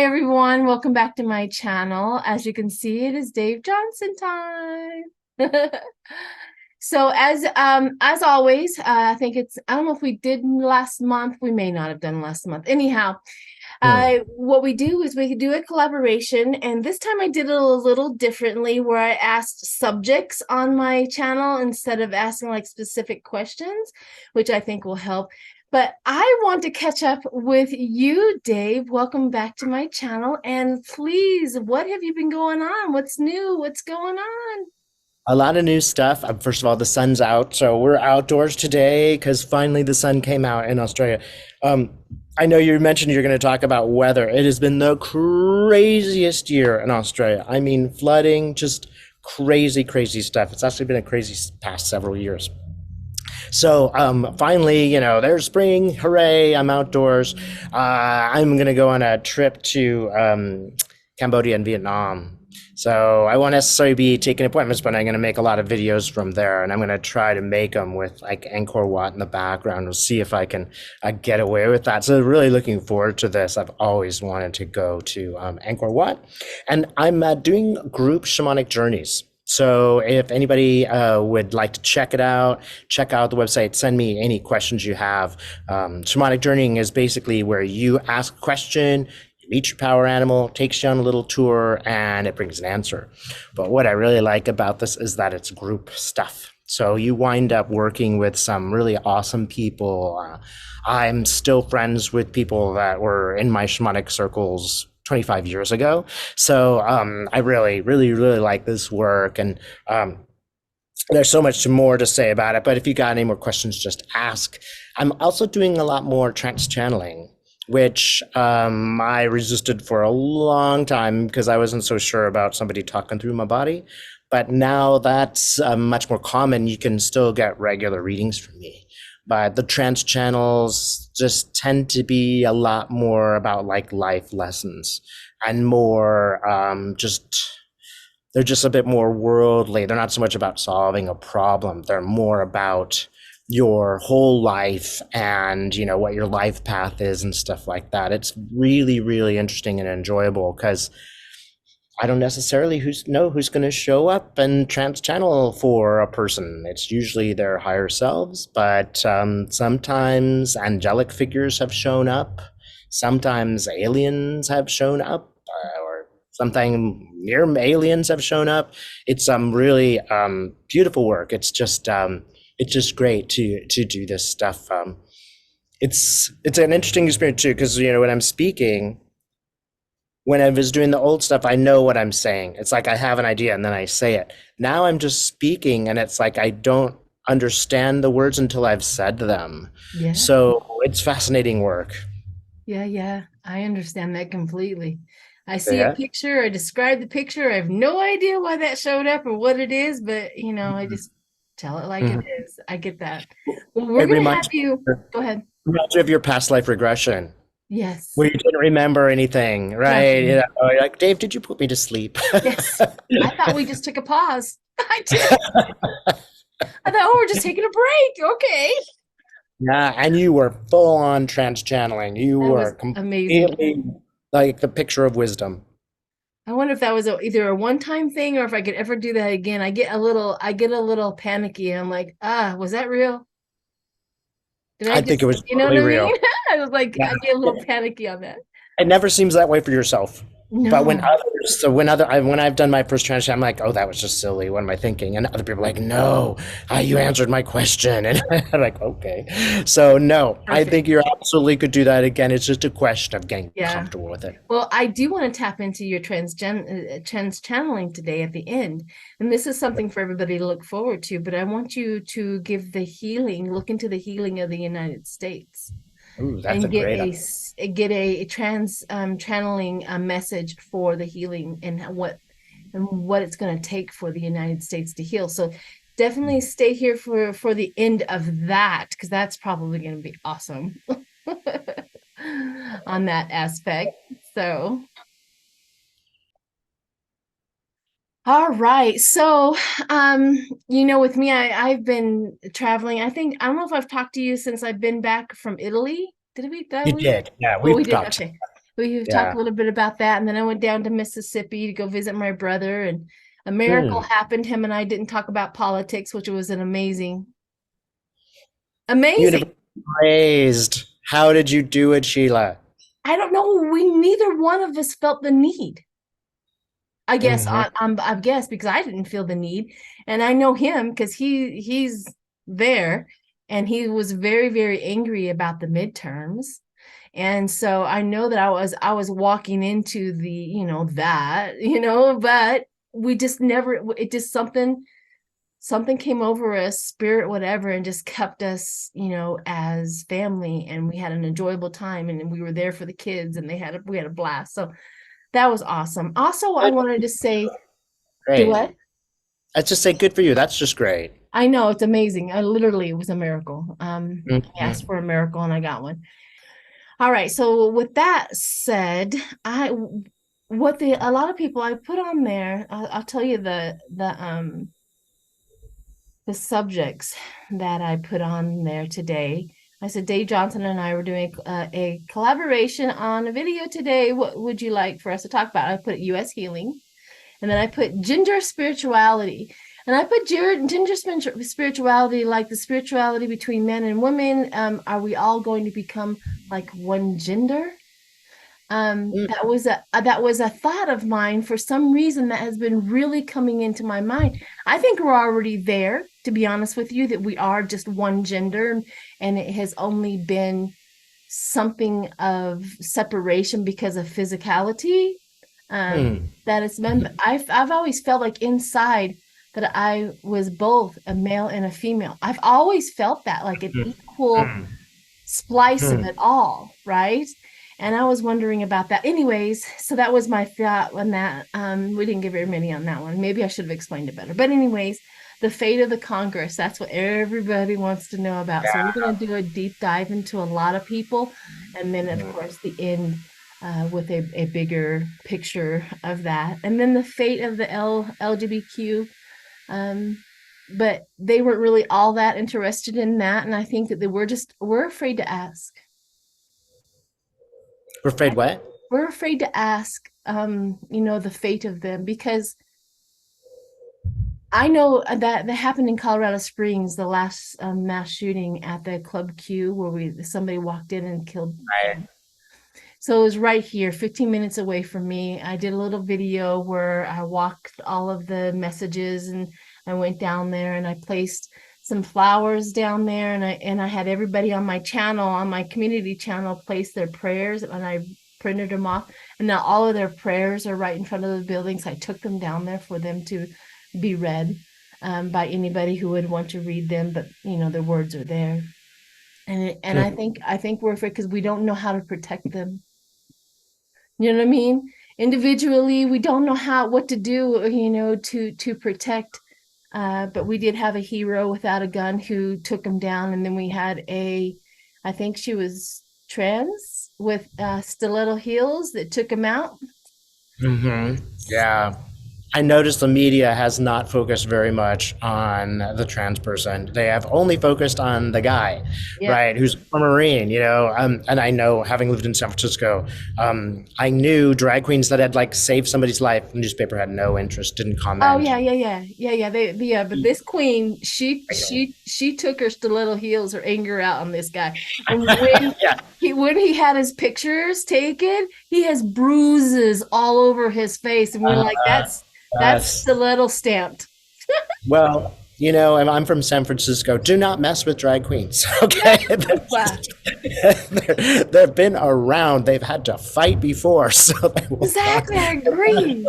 Hi everyone, welcome back to my channel. As you can see, it is Dave Johnson time. So as always, I think I don't know if we did last month. We may not have done last month. Anyhow, what we do is we do a collaboration, and this time I did it a little differently where I asked subjects on my channel instead of asking like specific questions, which I think will help. But I want to catch up with you, Dave. Welcome back to my channel. And please, what have you been going on? What's new? What's going on? A lot of new stuff. First of all, the sun's out, so we're outdoors today because finally the sun came out in Australia. Um, I know you mentioned you're going to talk about weather. It has been the craziest year in Australia. I mean, flooding, just crazy, crazy stuff. It's actually been a crazy past several years. So finally, there's spring. Hooray! I'm outdoors. I'm going to go on a trip to Cambodia and Vietnam. So I won't necessarily be taking appointments, but I'm going to make a lot of videos from there, and I'm going to try to make them with like Angkor Wat in the background. We'll see if I can get away with that. So really looking forward to this. I've always wanted to go to Angkor Wat, and I'm doing group shamanic journeys. So if anybody would like to check it out, check out the website, send me any questions you have. Shamanic journeying is basically where you ask a question, you meet your power animal, takes you on a little tour, and it brings an answer. But what I really like about this is that it's group stuff. So you wind up working with some really awesome people. I'm still friends with people that were in my shamanic circles 25 years ago. So I really, really, really like this work. And there's so much more to say about it. But if you got any more questions, just ask. I'm also doing a lot more trance channeling, which I resisted for a long time because I wasn't so sure about somebody talking through my body. But now that's much more common. You can still get regular readings from me. But the trance channels just tend to be a lot more about like life lessons and more they're just a bit more worldly. They're not so much about solving a problem. They're more about your whole life and what your life path is and stuff like that. It's really, really interesting and enjoyable because I don't necessarily know who's going to show up and trans channel for a person. It's usually their higher selves, but sometimes angelic figures have shown up. Sometimes aliens have shown up, or something near aliens have shown up. It's really beautiful work. It's just great to do this stuff. It's an interesting experience too, because when I'm speaking, when I was doing the old stuff, I know what I'm saying. It's like I have an idea and then I say it. Now I'm just speaking and it's like I don't understand the words until I've said them. Yeah, So it's fascinating work. yeah. I understand that completely. I see a Yeah. picture, I describe the picture. I have no idea why that showed up or what it is, but I just tell it like it Mhm. is. I get that. Well, we're It gonna have reminds you go ahead. reminds you of your past life regression Yes, where you didn't remember anything, right? nothing. You're like, Dave, did you put me to sleep? Yes. I thought we just took a pause. I did. I thought, oh, we're just taking a break. Okay. Yeah, and you were full on trans channeling. You That was were amazing. completely like the picture of wisdom. I wonder if that was either a one-time thing or if I could ever do that again. I get a little panicky. I'm like, was that real? Did I I think it just, was you know what totally I mean? real. I was like, Yeah. I get a little panicky on that. It never seems that way for yourself. But when No. others, so when I've done my first transition, I'm like, oh, that was just silly. What am I thinking? And other people are like, no, you answered my question. And I'm like, okay. So no, I Perfect. think you absolutely could do that again. It's just a question of getting Yeah. comfortable with it. Well, I do want to tap into your trans channeling today at the end. And this is something for everybody to look forward to, but I want you to look into the healing of the United States Ooh, that's a and great idea. get a trans channeling a message for the healing and what it's going to take for the United States to heal. So definitely stay here for the end of that because that's probably going to be awesome on that aspect. So all right. So, with me, I've been traveling. I don't know if I've talked to you since I've been back from Italy. Did we? You did. Yeah, Oh, we we've did. talked. Okay. We talked Yeah. a little bit about that, and then I went down to Mississippi to go visit my brother, and a miracle Hmm. happened. Him and I didn't talk about politics, which was an amazing. Universe praised. How did you do it, Sheila? I don't know. We neither one of us felt the need. I guess Hmm. I guess because I didn't feel the need, and I know him because he's there, and he was very very angry about the midterms, and so I know that I was walking into the but we just never it just something came over us, spirit whatever, and just kept us as family, and we had an enjoyable time, and we were there for the kids, and we had a blast. So that was awesome. Also, I Good. wanted to say, do Great. what? Let's just say good for you. That's just great. I know it's amazing. I literally it was a miracle. I asked Hmm. for a miracle and I got one. All right. So with that said, I what the a lot of people I put on there. I'll tell you the subjects that I put on there today. I said Dave Johnson and I were doing a collaboration on a video today. What would you like for us to talk about? I put U.S. healing. And then I put ginger spirituality. And I put ginger spirituality like the spirituality between men and women. Are we all going to become like one gender? That was a thought of mine for some reason that has been really coming into my mind. I think we're already there, to be honest with you, that we are just one gender, and it has only been something of separation because of physicality. um Hmm. that it's been I've always felt like inside that I was both a male and a female. I've always felt that like an equal Hmm. splice of Hmm. it all, right? And I was wondering about that. Anyways, so that was my thought on that. We didn't get very many on that one. Maybe I should have explained it better. But anyways, the fate of the Congress, that's what everybody wants to know about. So we're going to do a deep dive into a lot of people. And then, of course, the end with a bigger picture of that. And then the fate of the LGBTQ. Um, but they weren't really all that interested in that. And I think that we're afraid to ask. We're afraid what? We're afraid to ask, the fate of them, because I know that happened in Colorado Springs, the last mass shooting at the Club Q, where somebody walked in and killed. Right. So it was right here, 15 minutes away from me. I did a little video where I walked all of the messages, and I went down there and I placed some flowers down there, and I had everybody on my channel, on my community channel, place their prayers, and I printed them off. And now all of their prayers are right in front of the buildings. I took them down there for them to be read by anybody who would want to read them, but their words are there. And I think we're afraid because we don't know how to protect them. You know what I mean? Individually, we don't know what to do, to protect. But we did have a hero without a gun who took him down, and then we had I think she was trans with stiletto heels that took him out. Hmm. Yeah. I noticed the media has not focused very much on the trans person. They have only focused on the guy, Yep. right, who's a Marine, and I know, having lived in San Francisco, I knew drag queens that had like saved somebody's life. The newspaper had no interest, didn't Oh comment. yeah, yeah, yeah, yeah, yeah. Yeah, but this queen, she took her stiletto heels, her anger out on this guy, and Yeah. when he had his pictures taken, he has bruises all over his face, and we're like, that's Yes. stiletto stamped. Well, and I'm from San Francisco. Do not mess with drag queens, okay? Wow. They've been around. They've had to fight before, so they will not. Exactly, I agree.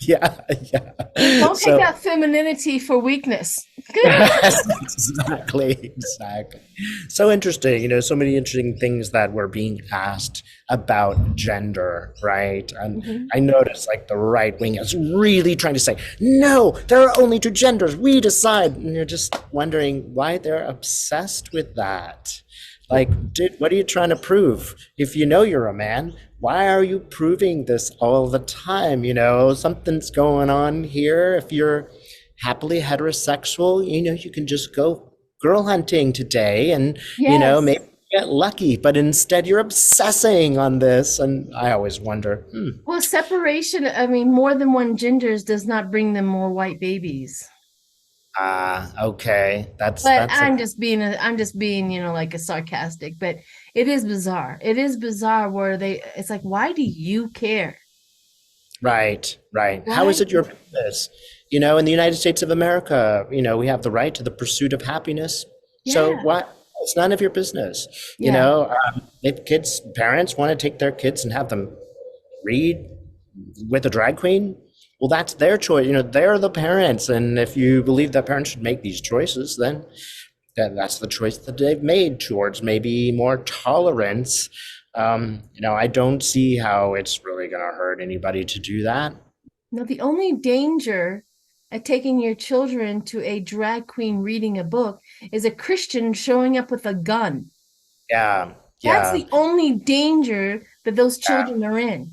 Yeah, yeah. Don't take So that femininity for weakness. exactly, exactly. So interesting, so many interesting things that were being asked about gender, right? And Mhm. I noticed like the right wing is really trying to say, no, there are only two genders, we decide. And you're just wondering why they're obsessed with that. Like, dude, what are you trying to prove? If you know you're a man, why are you proving this all the time? Something's going on here. If you're happily heterosexual, you can just go girl hunting today, and Yes. maybe get lucky, but instead you're obsessing on this. And I always wonder, Well, separation, I mean, more than one genders does not bring them more white babies. okay, But that's a I'm just being, like a sarcastic, but it is bizarre. It is bizarre where it's like, why do you care? right, right. How is Why? it your business? You know, in the United States of America, you know, we have the right to the pursuit of happiness. So Yeah. what? It's none of your business. You Yeah. know, if kids, parents want to take their kids and have them read with a drag queen, well, that's their choice. You know, they're the parents, and if you believe that parents should make these choices, then that's the choice that they've made towards maybe more tolerance. You know, I don't see how it's really going to hurt anybody to do that. No, the only danger at taking your children to a drag queen reading a book is a Christian showing up with a gun. Yeah, That's yeah, the only danger that those yeah, children are in.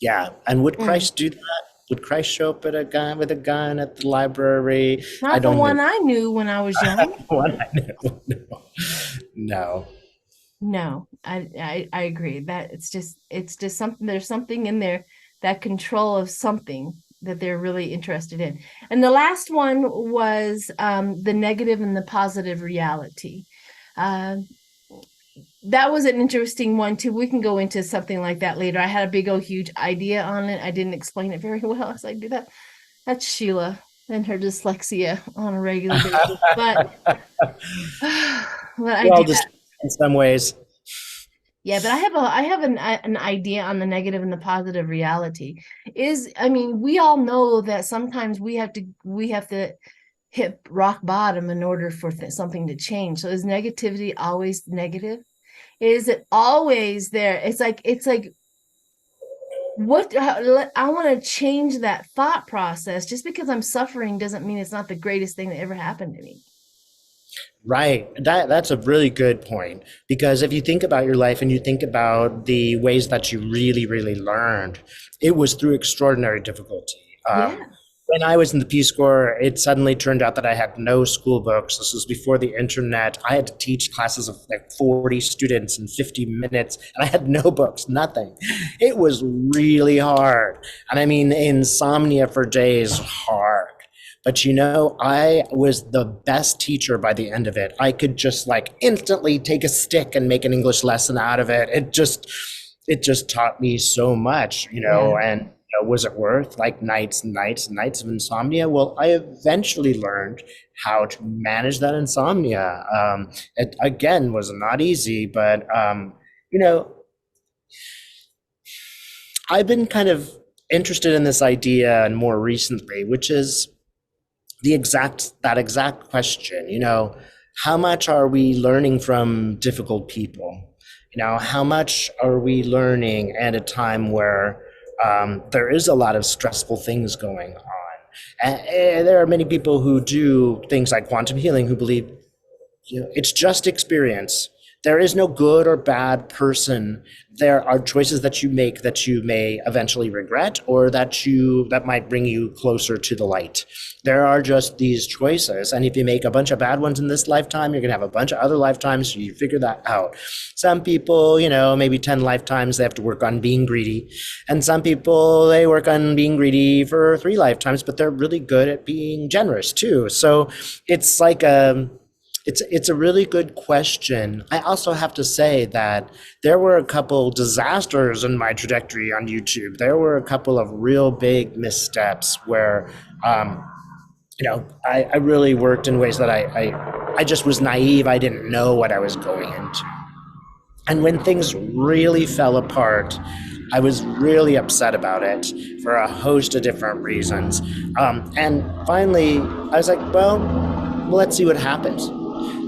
yeah. And would Mm. Christ do that? Would Christ show up at a gun with a gun at the library? I Not the don't know. one I knew when I was young. One I know. No, no. No, I agree that it's just something, there's something in there, that control of something that they're really interested in. And the last one was the negative and the positive reality. Um, that was an interesting one too. We can go into something like that later. I had a big old huge idea on it. I didn't explain it very well as I do that. That's Sheila and her dyslexia on a regular basis. But I We're do all just that. in some ways. Yeah, but I have an idea on the negative and the positive reality. I mean, we all know that sometimes we have to hit rock bottom in order for something to change. So is negativity always negative? Is it always there? It's like I want to change that thought process. Just because I'm suffering doesn't mean it's not the greatest thing that ever happened to me. Right. That's a really good point because if you think about your life and you think about the ways that you really, really learned, it was through extraordinary difficulty. Yeah. When I was in the Peace Corps, it suddenly turned out that I had no school books. This was before the internet. I had to teach classes of like 40 students in 50 minutes, and I had no books, nothing. It was really hard. And I mean, insomnia for days, hard. But you know, I was the best teacher by the end of it. I could just like instantly take a stick and make an English lesson out of it. It just taught me so much, you know, Yeah. and was it worth like nights and nights and nights of insomnia? Well, I eventually learned how to manage that insomnia. It again was not easy, but you know, I've been kind of interested in this idea and more recently, which is that exact question, you know, how much are we learning from difficult people? You know, how much are we learning at a time where there is a lot of stressful things going on? And there are many people who do things like quantum healing who believe, you know, it's just experience. There is no good or bad person. There are choices that you make that you may eventually regret or that might bring you closer to the light. There are just these choices. And if you make a bunch of bad ones in this lifetime, you're going to have a bunch of other lifetimes. So you figure that out. Some people, you know, maybe 10 lifetimes, they have to work on being greedy. And some people, they work on being greedy for 3 lifetimes, but they're really good at being generous too. So it's like it's a really good question. I also have to say that there were a couple disasters in my trajectory on YouTube. There were a couple of real big missteps where, you know, I really worked in ways that I just was naive. I didn't know what I was going into. And when things really fell apart, I was really upset about it for a host of different reasons. And finally, I was like, well, let's see what happens.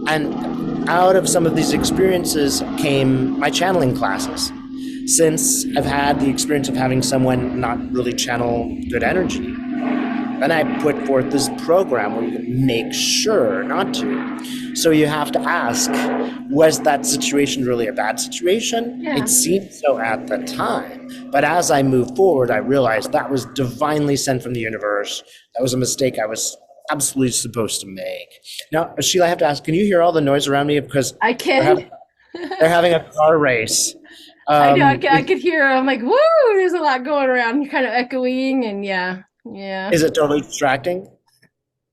And out of some of these experiences came my channeling classes. Since I've had the experience of having someone not really channel good energy, then I put forth this program where you can make sure not to. So you have to ask, was that situation really a bad situation? It Yeah. seemed so at the time. But as I moved forward, I realized that was divinely sent from the universe. That was a mistake I was absolutely supposed to make. Now, Sheila, I have to ask, can you hear all the noise around me? Because I we're having can. They're having a car race. I know. Um, I could hear. I'm like, woo! There's a lot going around. You're kind of echoing, and yeah, yeah. is it totally distracting?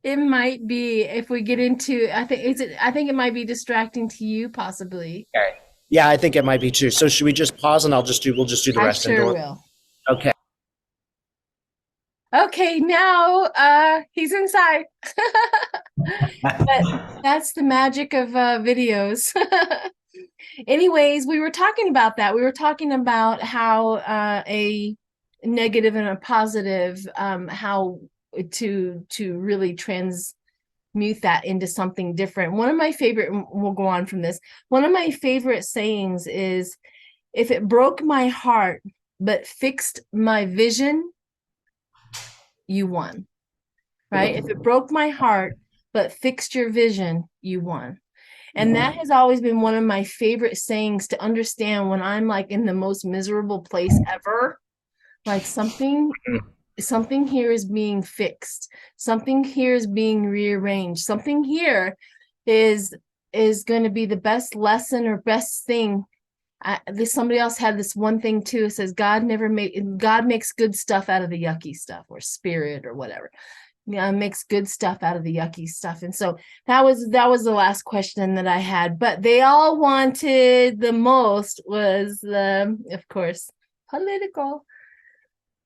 It might be if we get into. I think is it. I think it might be distracting to you, possibly. Okay. Yeah, I think it might be too. So should we just pause and we'll just do the I rest sure indoors? will. Okay. Okay, now he's inside. But that's the magic of videos. Anyways, we were talking about that. We were talking about how a negative and a positive, how to really transmute that into something different. One of my favorite, and we'll go on from this. One of my favorite sayings is, "If it broke my heart but fixed my vision, you won." Right? If it broke my heart but fixed your vision, you won. And that has always been one of my favorite sayings to understand when I'm like in the most miserable place ever. Like something here is being fixed. Something here is being rearranged. Something here is is going to be the best lesson or best thing. Somebody else had this one thing too. It says God makes good stuff out of the yucky stuff, or spirit, or whatever. Makes good stuff out of the yucky stuff. And so that was the last question that I had. But they all wanted the most was the, of course, political.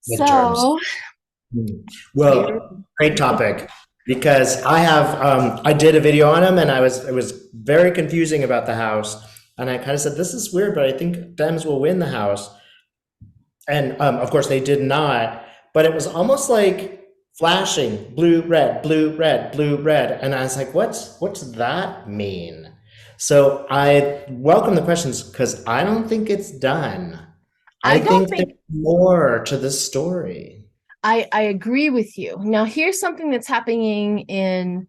Midterms. So here, Well, great topic because I did a video on him and it was very confusing about the House. And I kind of said, this is weird, but I think Dems will win the House. And of course, they did not. But it was almost like flashing blue, red, blue, red, blue, red. And I was like, what's that mean? So I welcome the questions because I don't think it's done. I I don't think there's think more to this story. I agree with you. Now here's something that's happening in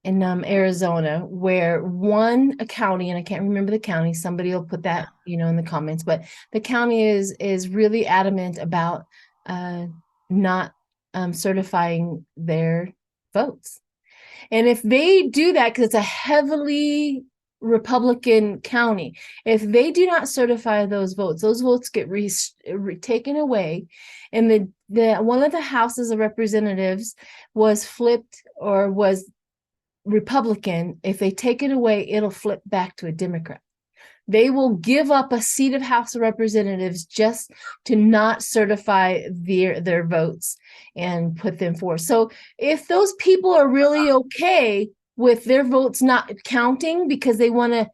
Arizona, where one a county, and I can't remember the county. Somebody will put that, in the comments. But the county is really adamant about not certifying their votes. And if they do that, because it's a heavily Republican county, if they do not certify those votes get taken away, and the one of the houses of representatives was flipped or was Republican. If they take it away, it'll flip back to a Democrat. They will give up a seat of House of Representatives just to not certify their votes and put them forth. So if those people are really okay with their votes not counting because they want to,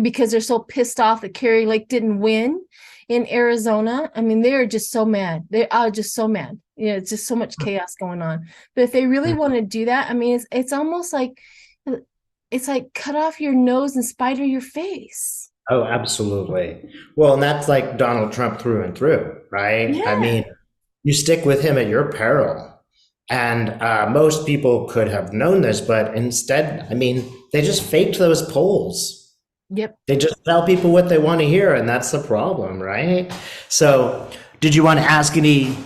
because they're so pissed off that Carrie Lake didn't win in Arizona. I mean, they're just so mad. They are just so mad. It's just so much chaos going on. But if they really want to do that, I mean, it's almost like cut off your nose and spite your face. Oh, absolutely. Well, and that's like Donald Trump through and through, right? I Yeah. mean, you stick with him at your peril. And most people could have known this, but instead, I mean, they just faked those polls. Yep. They just tell people what they want to hear, and that's the problem, right? So, did you want to ask any?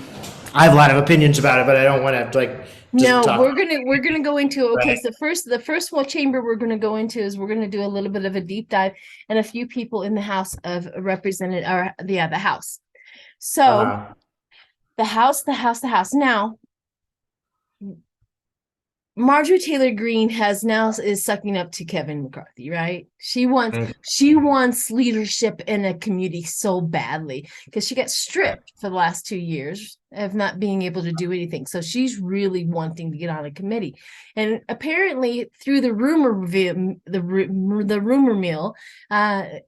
I have a lot of opinions about it, but I don't want to like just No, talk. we're gonna go into okay. Right. So the first one chamber we're gonna go into is we're gonna do a little bit of a deep dive and a few people in the House of Representative, or yeah, the House. So Uh-huh. the House. Now Marjorie Taylor Greene is sucking up to Kevin McCarthy, right? She wants leadership in a community so badly because she got stripped for the last 2 years of not being able to do anything. So she's really wanting to get on a committee, and apparently through the rumor mill,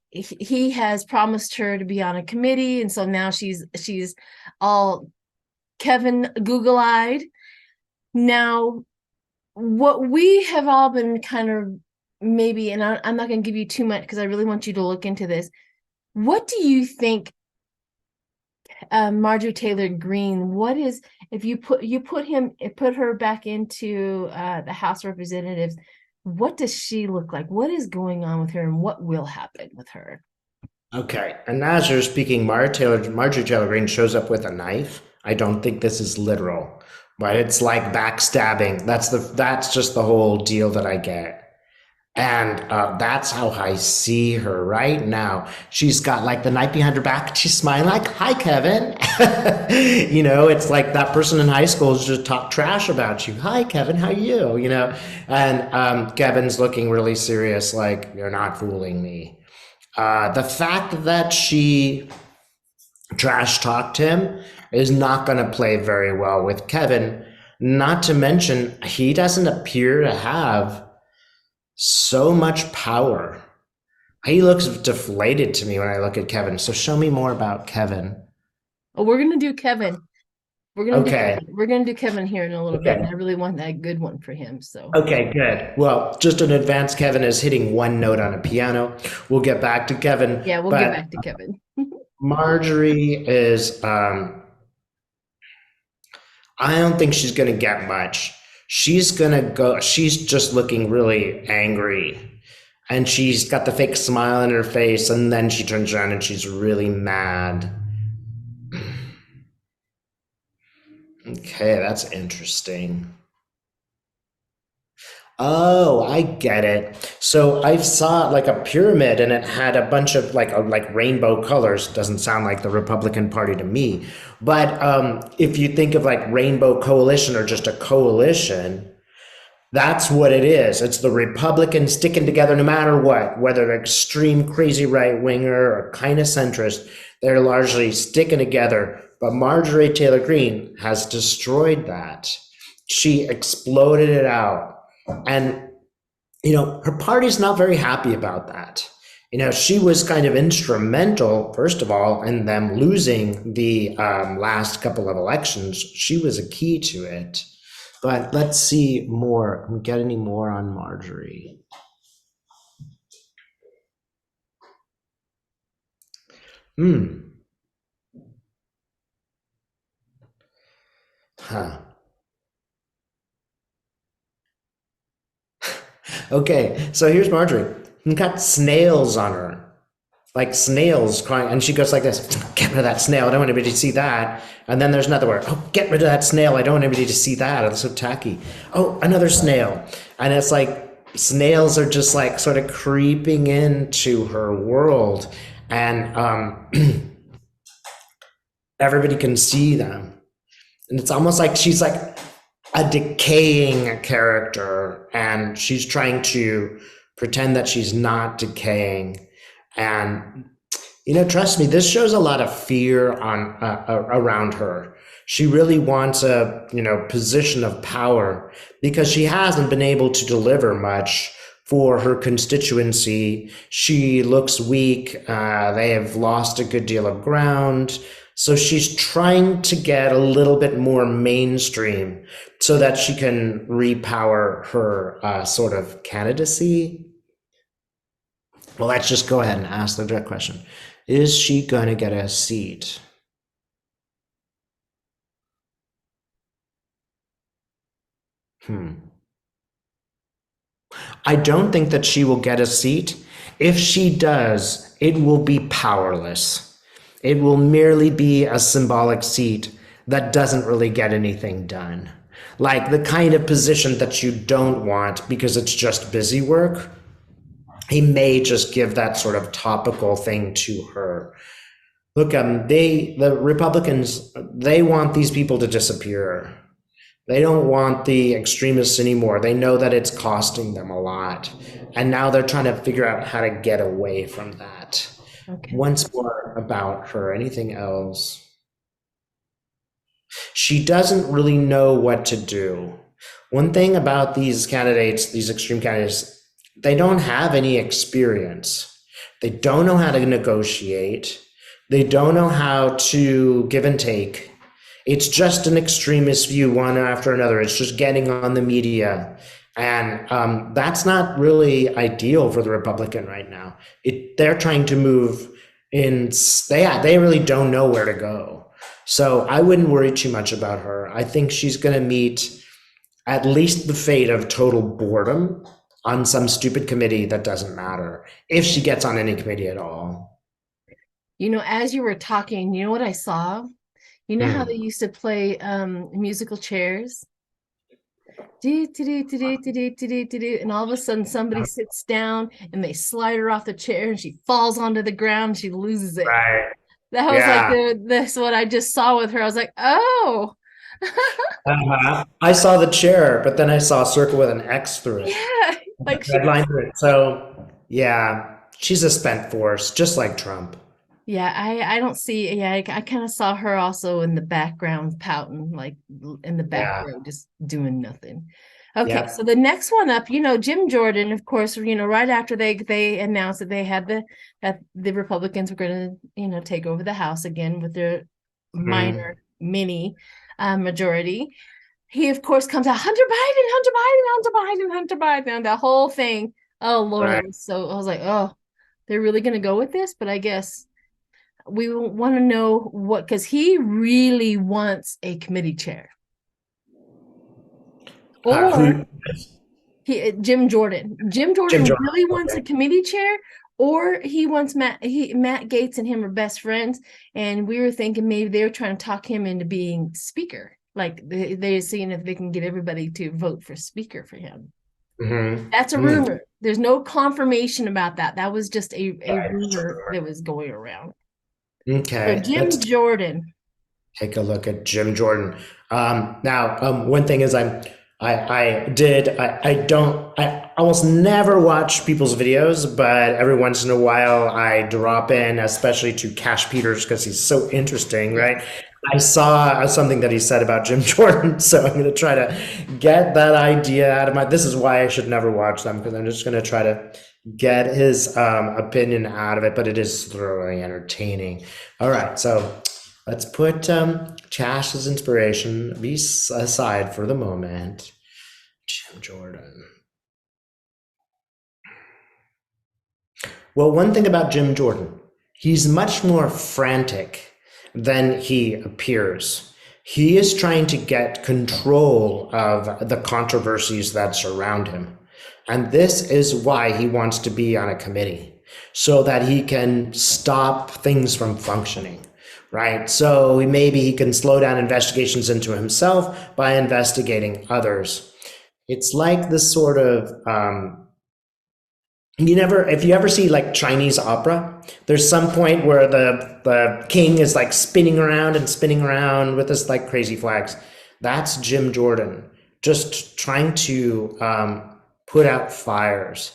he has promised her to be on a committee, and so now she's all Kevin Google-eyed now. What we have all been kind of maybe, and I'm not going to give you too much because I really want you to look into this. What do you think, Marjorie Taylor Greene? What is, if you put her back into the House of Representatives? What does she look like? What is going on with her, and what will happen with her? Okay. And as you're speaking, Marjorie Taylor Greene shows up with a knife. I don't think this is literal, but it's like backstabbing. That's just the whole deal that I get. And that's how I see her right now. She's got like the knife behind her back. And she's smiling like, "Hi, Kevin." It's like that person in high school is just talk trash about you. "Hi, Kevin, how you?" And Kevin's looking really serious, like, "You're not fooling me." The fact that she trash talked him is not going to play very well with Kevin. Not to mention, he doesn't appear to have so much power. He looks deflated to me when I look at Kevin. So show me more about Kevin. Oh, we're gonna do Kevin. We're gonna do Okay. Kevin. We're gonna do Kevin here in a little bit, and Okay. I really want that good one for him. So Okay, good. Well, just in advance, Kevin is hitting one note on a piano. We'll get back to Kevin, yeah, we'll get but back to Kevin. Marjorie is, I don't think she's going to get much. She's just looking really angry. And she's got the fake smile on her face, and then she turns around and she's really mad. Okay, that's interesting. Oh, I get it. So I saw like a pyramid and it had a bunch of like rainbow colors. Doesn't sound like the Republican Party to me. But if you think of like Rainbow Coalition or just a coalition, that's what it is. It's the Republicans sticking together no matter what, whether they're extreme crazy right winger or kind of centrist, they're largely sticking together. But Marjorie Taylor Greene has destroyed that. She exploded it out. And, her party's not very happy about that. She was kind of instrumental, first of all, in them losing the last couple of elections. She was a key to it. But let's see more. Get any more on Marjorie? Hmm. Huh. Okay. So here's Marjorie. Got snails on her. Like snails crying, and she goes like this: "Get rid of that snail. I don't want anybody to see that." And then there's another word: "Oh, get rid of that snail. I don't want anybody to see that. It's so tacky." Oh, another snail, and it's like snails are just like sort of creeping into her world, and everybody can see them, and it's almost like she's like a decaying character, and she's trying to pretend that she's not decaying, and trust me, this shows a lot of fear on around her. She really wants a position of power because she hasn't been able to deliver much for her constituency. She looks weak. They have lost a good deal of ground. So she's trying to get a little bit more mainstream so that she can repower her sort of candidacy. Well, let's just go ahead and ask the direct question. Is she going to get a seat? Hmm. I don't think that she will get a seat. If she does, it will be powerless. It will merely be a symbolic seat that doesn't really get anything done. Like the kind of position that you don't want because it's just busy work. He may just give that sort of topical thing to her. Look, the Republicans, they want these people to disappear. They don't want the extremists anymore. They know that it's costing them a lot. And now they're trying to figure out how to get away from that. Okay. Once more about her. Anything else? She doesn't really know what to do. One thing about these candidates, these extreme candidates, they don't have any experience. They don't know how to negotiate. They don't know how to give and take. It's just an extremist view, one after another. It's just getting on the media. And that's not really ideal for the Republican right now. They're trying to move in, they really don't know where to go. So I wouldn't worry too much about her. I think she's going to meet at least the fate of total boredom on some stupid committee that doesn't matter, if she gets on any committee at all. As you were talking, you know what I saw? You know how they Hmm. used to play musical chairs? Do, do, do, do, do, do, do, do, do, do. And all of a sudden somebody sits down and they slide her off the chair and she falls onto the ground and she loses it. Right. That was like Yeah. this what I just saw with her. I was like, oh. I saw the chair, but then I saw a circle with an X through it, Yeah. Like she red line was. through it. So yeah, she's a spent force, just like Trump. Yeah, I don't see. Yeah, I kind of saw her also in the background pouting, like in the back Yeah. row, just doing nothing. Okay, so Yep. the next one up, Jim Jordan, of course, right after they announced that they had that the Republicans were going to, take over the House again with their Mhm. minor mini majority. He, of course, comes out Hunter Biden, Hunter Biden, Hunter Biden, Hunter Biden, and the whole thing. Oh Lord, Right. it was so. I was like, oh, they're really going to go with this, but I guess we want to know what because he really wants a committee chair or Who? Jim Jordan. Jim Jim Jordan Jordan. really wants a Okay. committee chair, or he wants Matt Gaetz and him are best friends, and we were thinking maybe they were trying to talk him into being speaker. Like they're seeing if they can get everybody to vote for speaker for him. That's a Mm. rumor. There's no confirmation about that. That was just a Right. rumor that was going around. So Okay. Jim Jordan. Take a look at Jim Jordan. Now, one thing is I don't, I almost never watch people's videos, but every once in a while I drop in, especially to Cash Peters because he's so interesting, Yeah. right? I saw something that he said about Jim Jordan, so I'm going to try to get that idea out of my. This is why I should never watch them because I'm just going to try to get his opinion out of it, but it is thoroughly entertaining. All right, so let's put Chash's inspiration aside for the moment. Jim Jordan. Well, one thing about Jim Jordan, he's much more frantic than he appears. He is trying to get control of the controversies that surround him. And this is why he wants to be on a committee, so that he can stop things from functioning, right? So maybe he can slow down investigations into himself by investigating others. It's like this sort of if you ever see like Chinese opera, there's some point where the king is like spinning around with this like crazy flags. That's Jim Jordan, just trying to put out fires.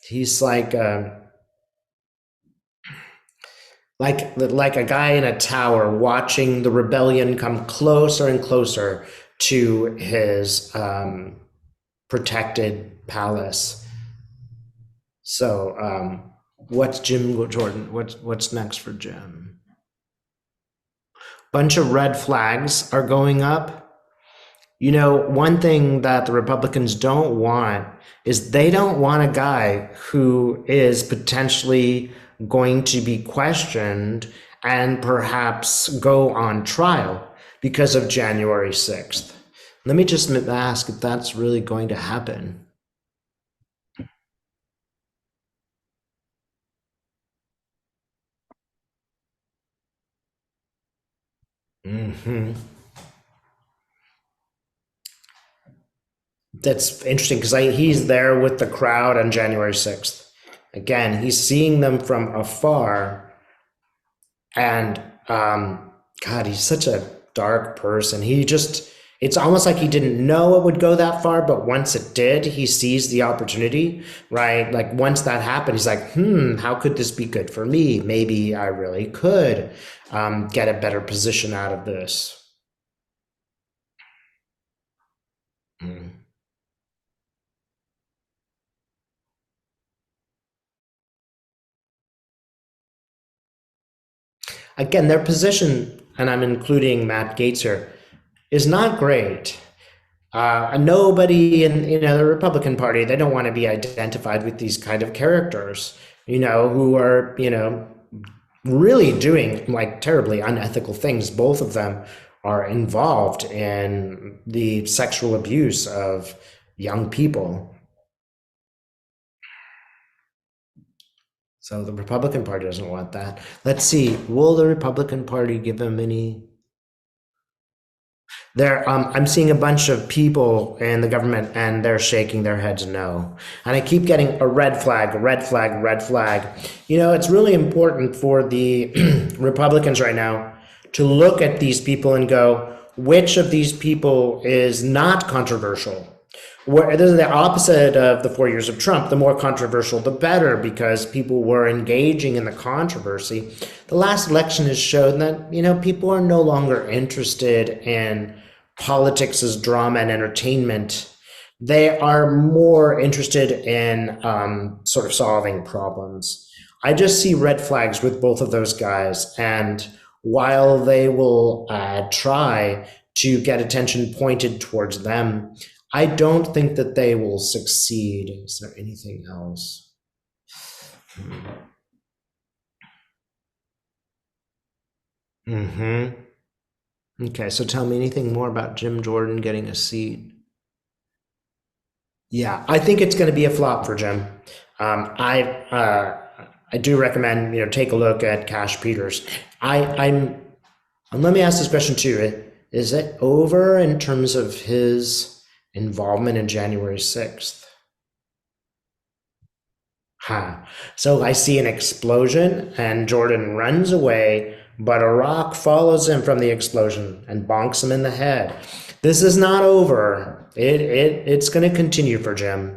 He's like a guy in a tower watching the rebellion come closer and closer to his protected palace. So, what's Jim Jordan? What's next for Jim? Bunch of red flags are going up. You know, one thing that the Republicans don't want is they don't want a guy who is potentially going to be questioned and perhaps go on trial because of January 6th. Let me just ask if that's really going to happen. Hmm. That's interesting because he's there with the crowd on January 6th. Again, he's seeing them from afar, and God, he's such a dark person. It's almost like he didn't know it would go that far, but once it did, he sees the opportunity, right? Like once that happened, he's like, how could this be good for me? Maybe I really could get a better position out of this. Mm. Again, their position, and I'm including Matt Gaetz here, is not great. Nobody in the Republican Party, they don't want to be identified with these kind of characters, who are really doing like terribly unethical things. Both of them are involved in the sexual abuse of young people. So the Republican Party doesn't want that. Let's see, will the Republican Party give them any? I'm seeing a bunch of people in the government and they're shaking their heads no. And I keep getting a red flag, red flag, red flag. It's really important for the Republicans right now to look at these people and go, which of these people is not controversial? This is the opposite of the 4 years of Trump. The more controversial, the better, because people were engaging in the controversy. The last election has shown that, people are no longer interested in politics as drama and entertainment. They are more interested in sort of solving problems. I just see red flags with both of those guys. And while they will try to get attention pointed towards them, I don't think that they will succeed. Is there anything else? Okay, so tell me anything more about Jim Jordan getting a seat. Yeah, I think it's going to be a flop for Jim. I do recommend take a look at Cash Peters. I'm and let me ask this question too. Is it over in terms of his involvement in January 6th? So I see an explosion and Jordan runs away, but a rock follows him from the explosion and bonks him in the head. This is not over. It's going to continue for Jim.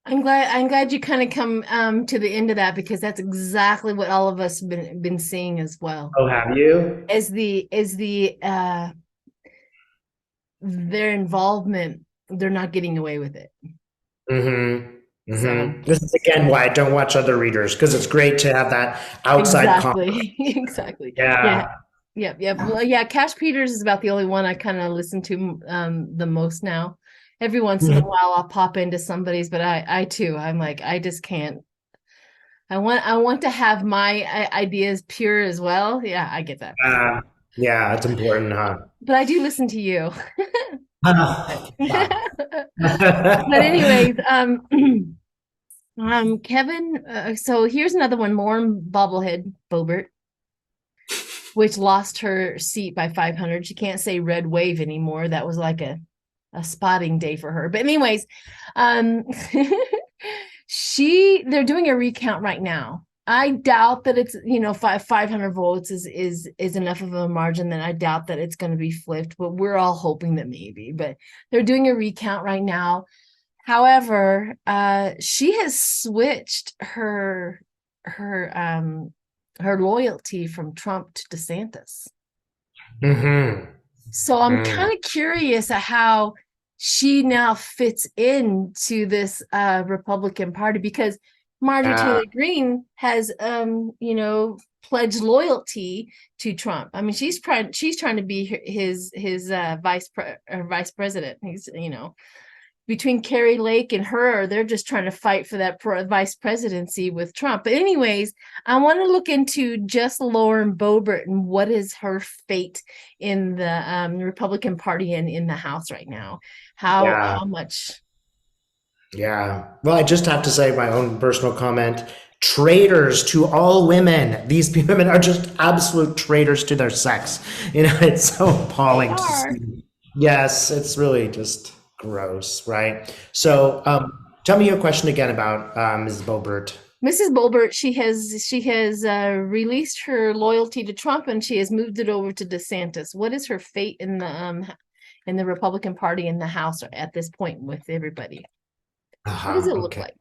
I'm glad you kind of come to the end of that, because that's exactly what all of us been seeing as well. Oh, have you? As their involvement, they're not getting away with it. So this is again why I don't watch other readers, because it's great to have that outside exactly. Yeah. Yep. Well, yeah, Cash Peters is about the only one I kind of listen to the most now. Every once in a while I'll pop into somebody's, but I too, I'm like, I just can't. I want to have my ideas pure as well. Yeah, I get that. Yeah, it's important, huh? But I do listen to you. Wow. But anyways, Kevin, so here's another one, Lauren Bobblehead Boebert, which lost her seat by 500. She can't say red wave anymore. That was like a spotting day for her. But anyways, they're doing a recount right now. I doubt that it's 500 votes is enough of a margin that I doubt that it's going to be flipped, but we're all hoping that maybe. But they're doing a recount right now. However, she has switched her loyalty from Trump to DeSantis. So I'm kind of curious at how she now fits into this Republican Party, because Marjorie Taylor Greene has pledged loyalty to Trump. I mean, she's trying to be his vice president. He's between Carrie Lake and her, they're just trying to fight for that vice presidency with Trump. But anyways, I want to look into just Lauren Boebert and what is her fate in the Republican Party and in the House right now. How much? Yeah. Well, I just have to say my own personal comment. Traitors to all women. These women are just absolute traitors to their sex. It's so appalling to see. Yes, it's really just gross, right? So tell me your question again about Mrs. Boebert. Mrs. Boebert, she has released her loyalty to Trump and she has moved it over to DeSantis. What is her fate in the Republican Party in the House at this point with everybody? What does it look like?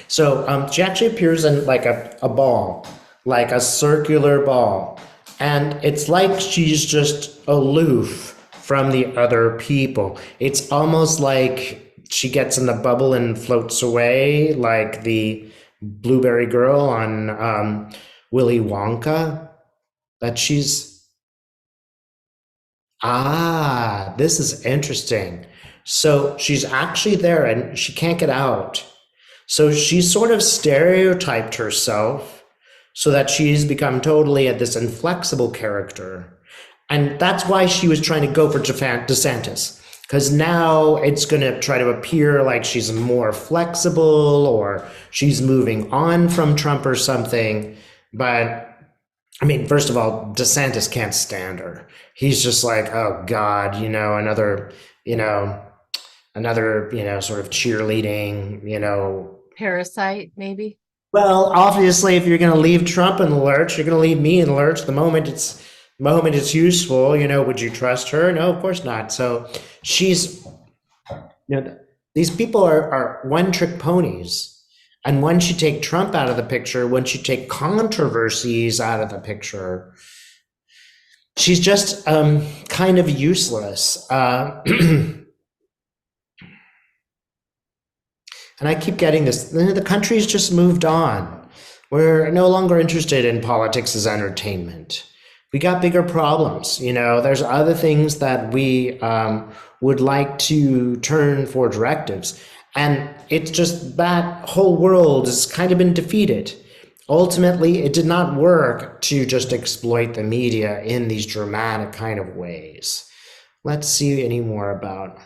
So she actually appears in like a ball, like a circular ball. And it's like she's just aloof from the other people. It's almost like she gets in the bubble and floats away, like the blueberry girl on Willy Wonka. That this is interesting. So she's actually there and she can't get out. So she's sort of stereotyped herself so that she's become totally this inflexible character. And that's why she was trying to go for DeSantis, because now it's going to try to appear like she's more flexible or she's moving on from Trump or something. But I mean, first of all, DeSantis can't stand her. He's just like, oh God, you know, sort of cheerleading. Parasite, maybe. Well, obviously, if you're going to leave Trump in the lurch, you're going to leave me in the lurch the moment it's useful. Would you trust her? No, of course not. So she's, these people are one-trick ponies. And once you take Trump out of the picture, once you take controversies out of the picture, she's just kind of useless. And I keep getting this. The country's just moved on. We're no longer interested in politics as entertainment. We got bigger problems. There's other things that we would like to turn for directives. And it's just that whole world has kind of been defeated. Ultimately, it did not work to just exploit the media in these dramatic kind of ways. Let's see any more about.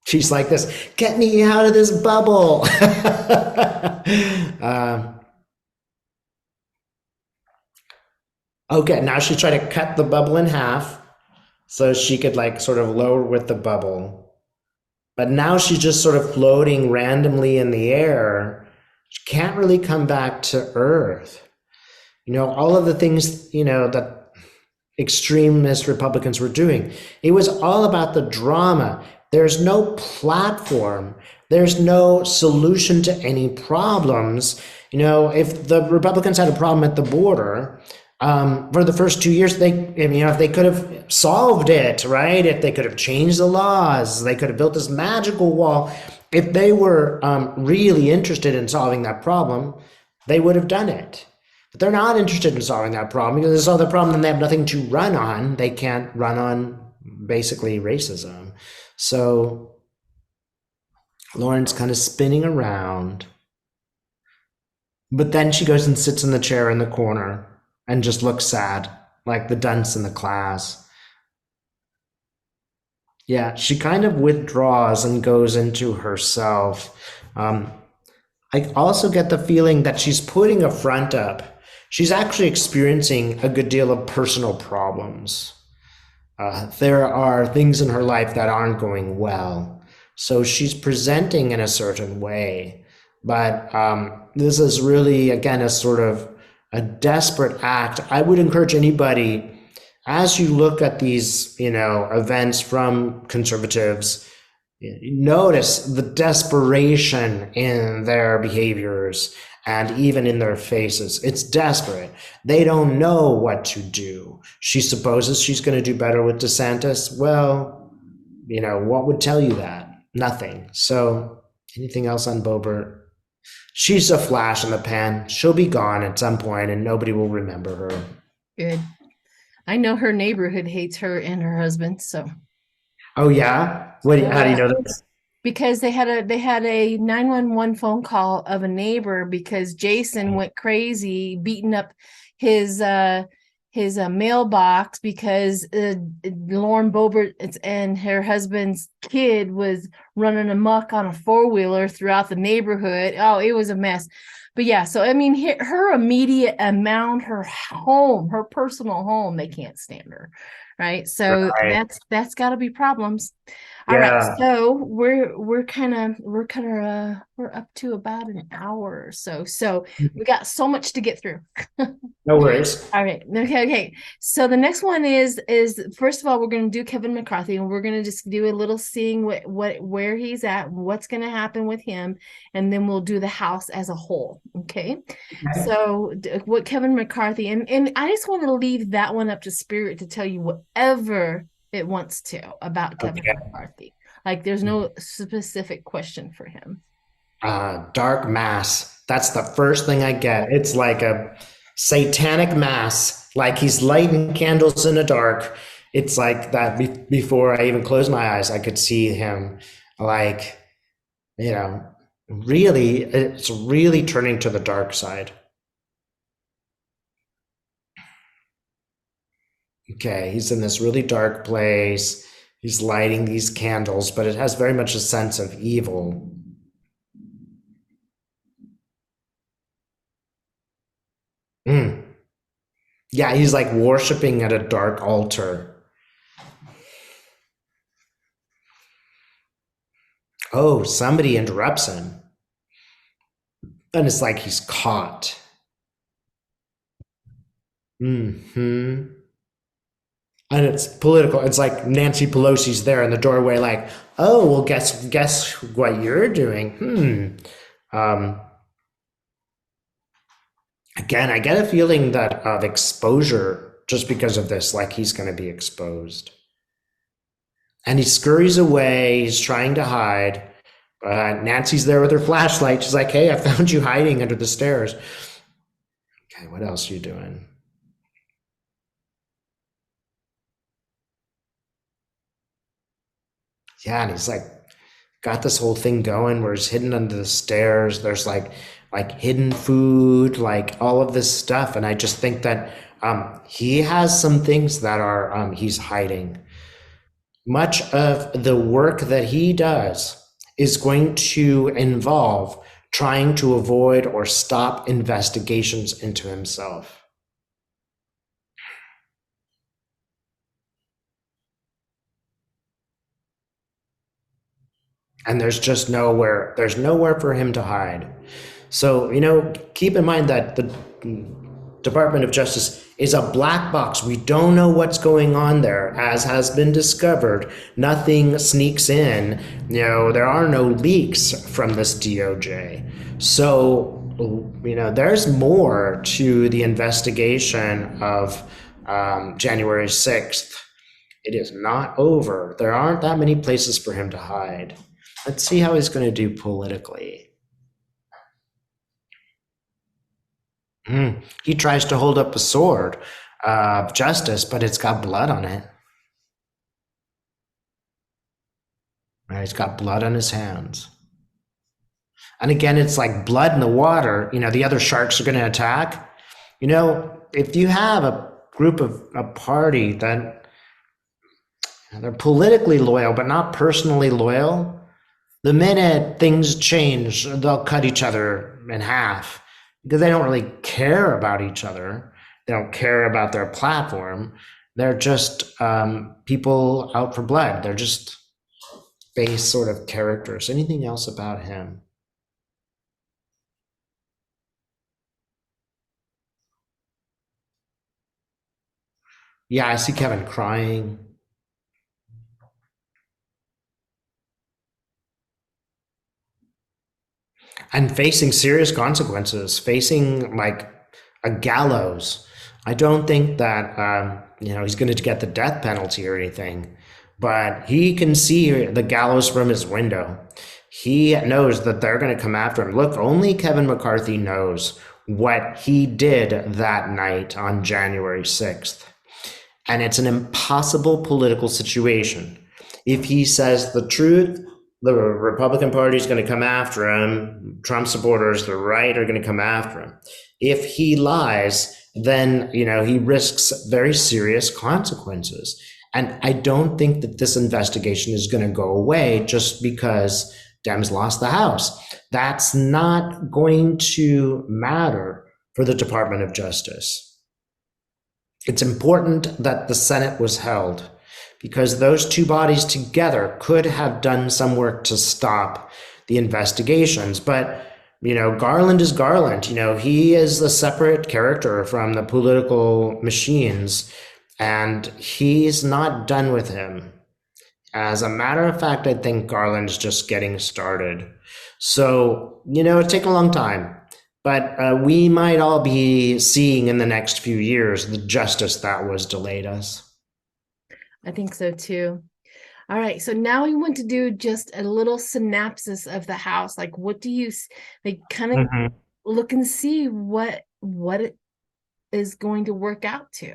She's like this, get me out of this bubble. Okay, now she's trying to cut the bubble in half so she could like sort of lower with the bubble. But now she's just sort of floating randomly in the air. She can't really come back to Earth. All of the things, that extremist Republicans were doing, it was all about the drama. There's no platform. There's no solution to any problems. If the Republicans had a problem at the border, for the first 2 years, if they could have solved it, right? If they could have changed the laws, they could have built this magical wall. If they were really interested in solving that problem, they would have done it. But they're not interested in solving that problem because they solve the problem and they have nothing to run on. They can't run on basically racism. So Lauren's kind of spinning around. But then she goes and sits in the chair in the corner and just looks sad, like the dunce in the class. Yeah, she kind of withdraws and goes into herself. I also get the feeling that she's putting a front up. She's actually experiencing a good deal of personal problems. There are things in her life that aren't going well. So she's presenting in a certain way. But this is really, again, a sort of a desperate act. I would encourage anybody, as you look at these, events from conservatives, notice the desperation in their behaviors and even in their faces. It's desperate. They don't know what to do. She supposes she's going to do better with DeSantis. Well, what would tell you that? Nothing. So anything else on Boebert? She's a flash in the pan. She'll be gone at some point and nobody will remember her. Good. I know her neighborhood hates her and her husband, so. Oh yeah? How do you know that? Because they had a 911 phone call of a neighbor because Jason went crazy beating up his mailbox because Lauren Boebert and her husband's kid was running amok on a four-wheeler throughout the neighborhood. Oh, it was a mess. But yeah, so I mean, her immediate amount, her home, her personal home, they can't stand her, right? So Right. that's got to be problems. All right, Yeah. so we're up to about an hour or so. So we got so much to get through. No worries. All right. Okay. So the next one is first of all, we're going to do Kevin McCarthy, and we're going to just do a little seeing where he's at, what's going to happen with him, and then we'll do the House as a whole. Okay. So what Kevin McCarthy, and I just want to leave that one up to Spirit to tell you whatever it wants to about Kevin McCarthy. Like there's no specific question for him. Dark mass. That's the first thing I get. It's like a satanic mass, like he's lighting candles in the dark. It's like that before I even closed my eyes, I could see him like, really, it's really turning to the dark side. Okay, he's in this really dark place. He's lighting these candles, but it has very much a sense of evil. Yeah, he's like worshiping at a dark altar. Oh, somebody interrupts him. And it's like he's caught. Hmm. And it's political. It's like Nancy Pelosi's there in the doorway, like, oh, well, guess what you're doing. Um, Again, I get a feeling that of exposure just because of this, like he's going to be exposed. And he scurries away. He's trying to hide. Nancy's there with her flashlight. She's like, hey, I found you hiding under the stairs. Okay, what else are you doing? Yeah, and he's like, got this whole thing going where he's hidden under the stairs. There's like hidden food, like all of this stuff. And I just think that he has some things that are he's hiding. Much of the work that he does is going to involve trying to avoid or stop investigations into himself. And there's nowhere for him to hide. So, keep in mind that the Department of Justice is a black box. We don't know what's going on there. As has been discovered, nothing sneaks in. There are no leaks from this DOJ. So, there's more to the investigation of January 6th. It is not over. There aren't that many places for him to hide. Let's see how he's going to do politically. He tries to hold up a sword of justice, but it's got blood on it. Right, he's got blood on his hands. And again, it's like blood in the water. The other sharks are going to attack. If you have a group of a party that they're politically loyal, but not personally loyal, the minute things change, they'll cut each other in half because they don't really care about each other. They don't care about their platform. They're just people out for blood. They're just base sort of characters. Anything else about him? Yeah, I see Kevin crying and facing serious consequences, facing like a gallows. I don't think that he's going to get the death penalty or anything, but he can see the gallows from his window. He knows that they're going to come after him. Look, only Kevin McCarthy knows what he did that night on January 6th. And it's an impossible political situation. If he says the truth, the Republican Party is going to come after him. Trump supporters, the right, are going to come after him. If he lies, then he risks very serious consequences. And I don't think that this investigation is going to go away just because Dems lost the House. That's not going to matter for the Department of Justice. It's important that the Senate was held because those two bodies together could have done some work to stop the investigations. But, Garland is Garland. He is a separate character from the political machines, and he's not done with him. As a matter of fact, I think Garland's just getting started. So, it'll take a long time. But we might all be seeing in the next few years the justice that was delayed us. I think so too. All right, so now we want to do just a little synopsis of the house. Like, what do you like? Kind of look and see what it is going to work out to.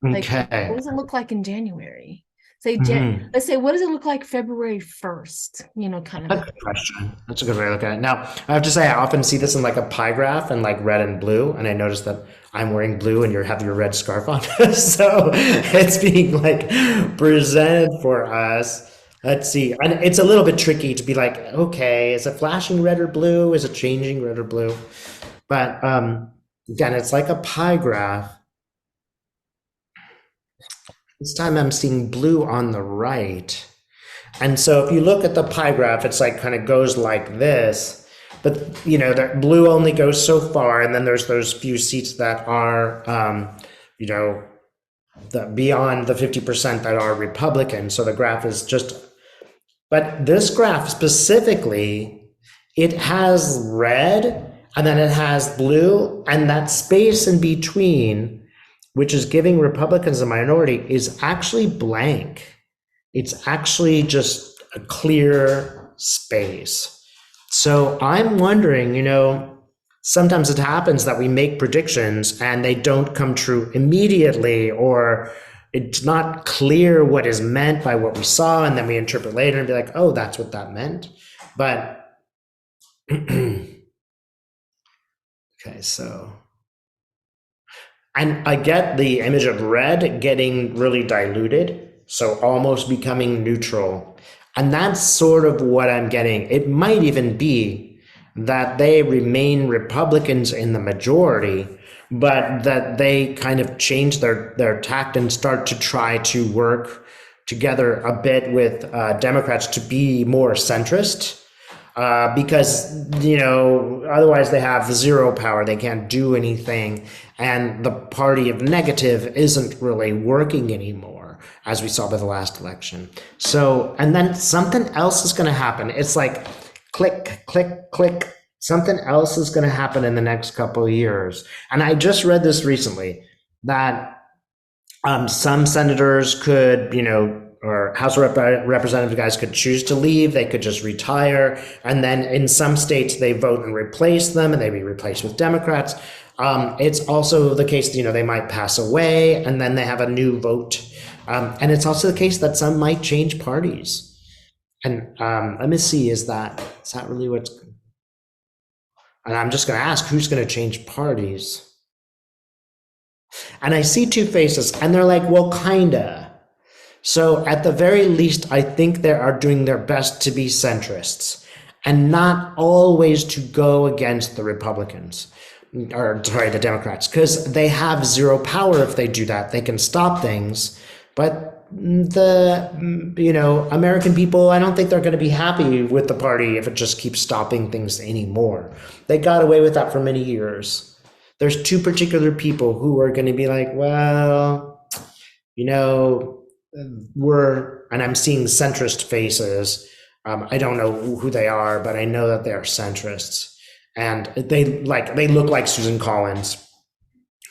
Like, Okay. what does it look like in January? Say, Mhm. let's say, what does it look like February 1st? Kind of. That's a good question. That's a good way to look at it. Now, I have to say, I often see this in like a pie graph in like red and blue, and I noticed that I'm wearing blue and you have your red scarf on. So it's being like presented for us. Let's see. And it's a little bit tricky to be like, okay, is it flashing red or blue? Is it changing red or blue? But again, it's like a pie graph. This time I'm seeing blue on the right. And so if you look at the pie graph, it's like kind of goes like this. But that blue only goes so far, and then there's those few seats that are, you know, beyond the 50% that are Republican. So the graph is just. But this graph specifically, it has red, and then it has blue, and that space in between, which is giving Republicans a minority, is actually blank. It's actually just a clear space. So I'm wondering, sometimes it happens that we make predictions and they don't come true immediately, or it's not clear what is meant by what we saw, and then we interpret later and be like, oh, that's what that meant. But okay, so. And I get the image of red getting really diluted, so almost becoming neutral. And that's sort of what I'm getting. It might even be that they remain Republicans in the majority, but that they kind of change their tact and start to try to work together a bit with Democrats to be more centrist. Because otherwise they have zero power, they can't do anything, and the party of negative isn't really working anymore, as we saw by the last election. So, and then something else is going to happen. It's like click, click, click. Something else is going to happen in the next couple of years. And I just read this recently that some senators could, or House of Representative guys could choose to leave. They could just retire. And then in some states, they vote and replace them, and they be replaced with Democrats. It's also the case, they might pass away, and then they have a new vote. And it's also the case that some might change parties. And let me see, is that really what's... And I'm just going to ask, who's going to change parties? And I see two faces, and they're like, well, kinda. So at the very least, I think they are doing their best to be centrists and not always to go against the Republicans, or sorry, the Democrats, because they have zero power if they do that. They can stop things, but the American people, I don't think they're going to be happy with the party if it just keeps stopping things anymore. They got away with that for many years. There's two particular people who are going to be like, well, and I'm seeing centrist faces. I don't know who they are, but I know that they are centrists, and they look like Susan Collins,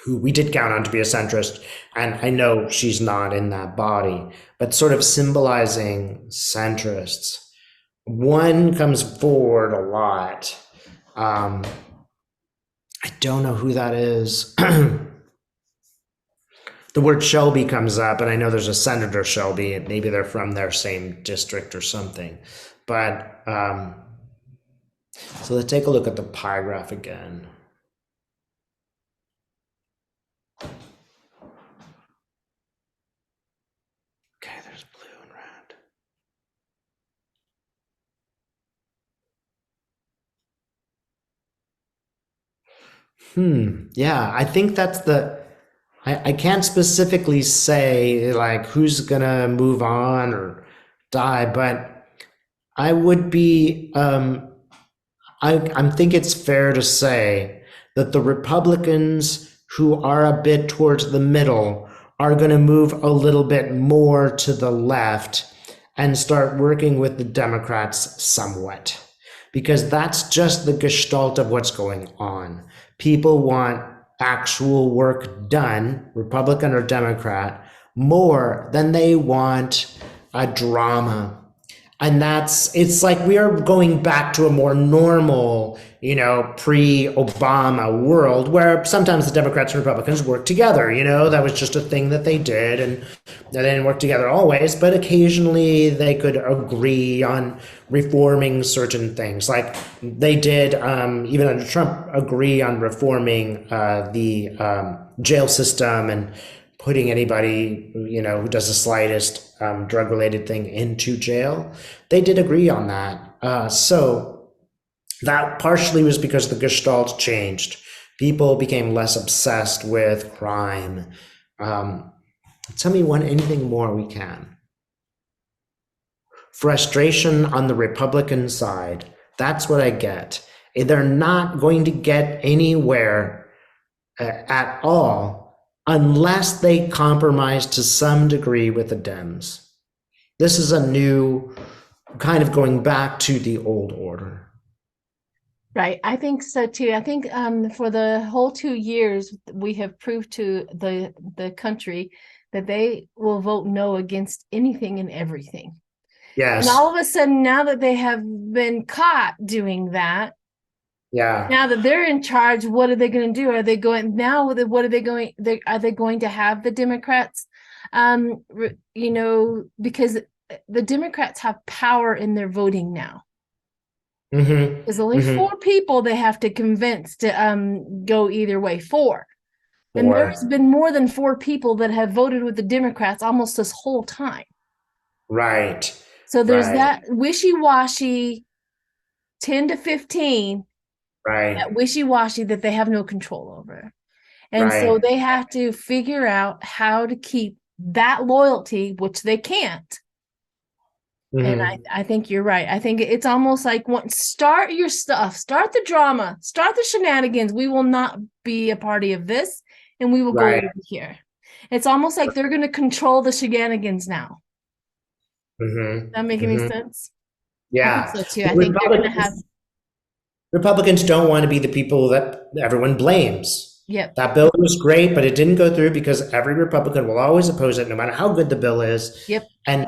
who we did count on to be a centrist, and I know she's not in that body, but sort of symbolizing centrists. One comes forward a lot. I don't know who that is. The word Shelby comes up, and I know there's a Senator Shelby. Maybe they're from their same district or something. But so let's take a look at the pie graph again. Okay, there's blue and red. Yeah, I think that's I can't specifically say like who's gonna move on or die, but I would be I think it's fair to say that the Republicans who are a bit towards the middle are going to move a little bit more to the left and start working with the Democrats somewhat, because that's just the gestalt of what's going on. People want actual work done, Republican or Democrat, more than they want a drama. And it's like we are going back to a more normal, pre-Obama world where sometimes the Democrats and Republicans work together. That was just a thing that they did, and they didn't work together always, but occasionally they could agree on reforming certain things. Like they did, even under Trump, agree on reforming the jail system and putting anybody, who does the slightest drug-related thing into jail. They did agree on that. So that partially was because the gestalt changed. People became less obsessed with crime. Tell me anything more we can. Frustration on the Republican side. That's what I get. They're not going to get anywhere at all unless they compromise to some degree with the Dems. This is a new kind of going back to the old order. Right. I think so too. I think for the whole 2 years, we have proved to the country that they will vote no against anything and everything. And all Yes. of a sudden, now that they have been caught doing that, Yeah. now that they're in charge, what are they going to do? Are they going now? What are they going? Are they going to have the Democrats? Because the Democrats have power in their voting now. There's only Mm-hmm. 4 people they have to convince to go either way. 4. And there's Or been more than 4 people that have voted with the Democrats almost this whole time. right. So there's Right. that wishy-washy 10 to 15, Right. that wishy-washy that they have no control over. And so Right. they have to figure out how to keep that loyalty, which they can't. And Mm-hmm. I think you're right. I think it's almost like start your stuff, start the drama, start the shenanigans. We will not be a party of this, and we will go Right. over here. It's almost like they're going to control the shenanigans now. Mm-hmm. Does that make any Mm-hmm. sense? I think Yeah. so too. I The think they're going to have, Republicans don't want to be the people that everyone blames. yep, That bill was great, but it didn't go through because every Republican will always oppose it, no matter how good the bill is. yep, And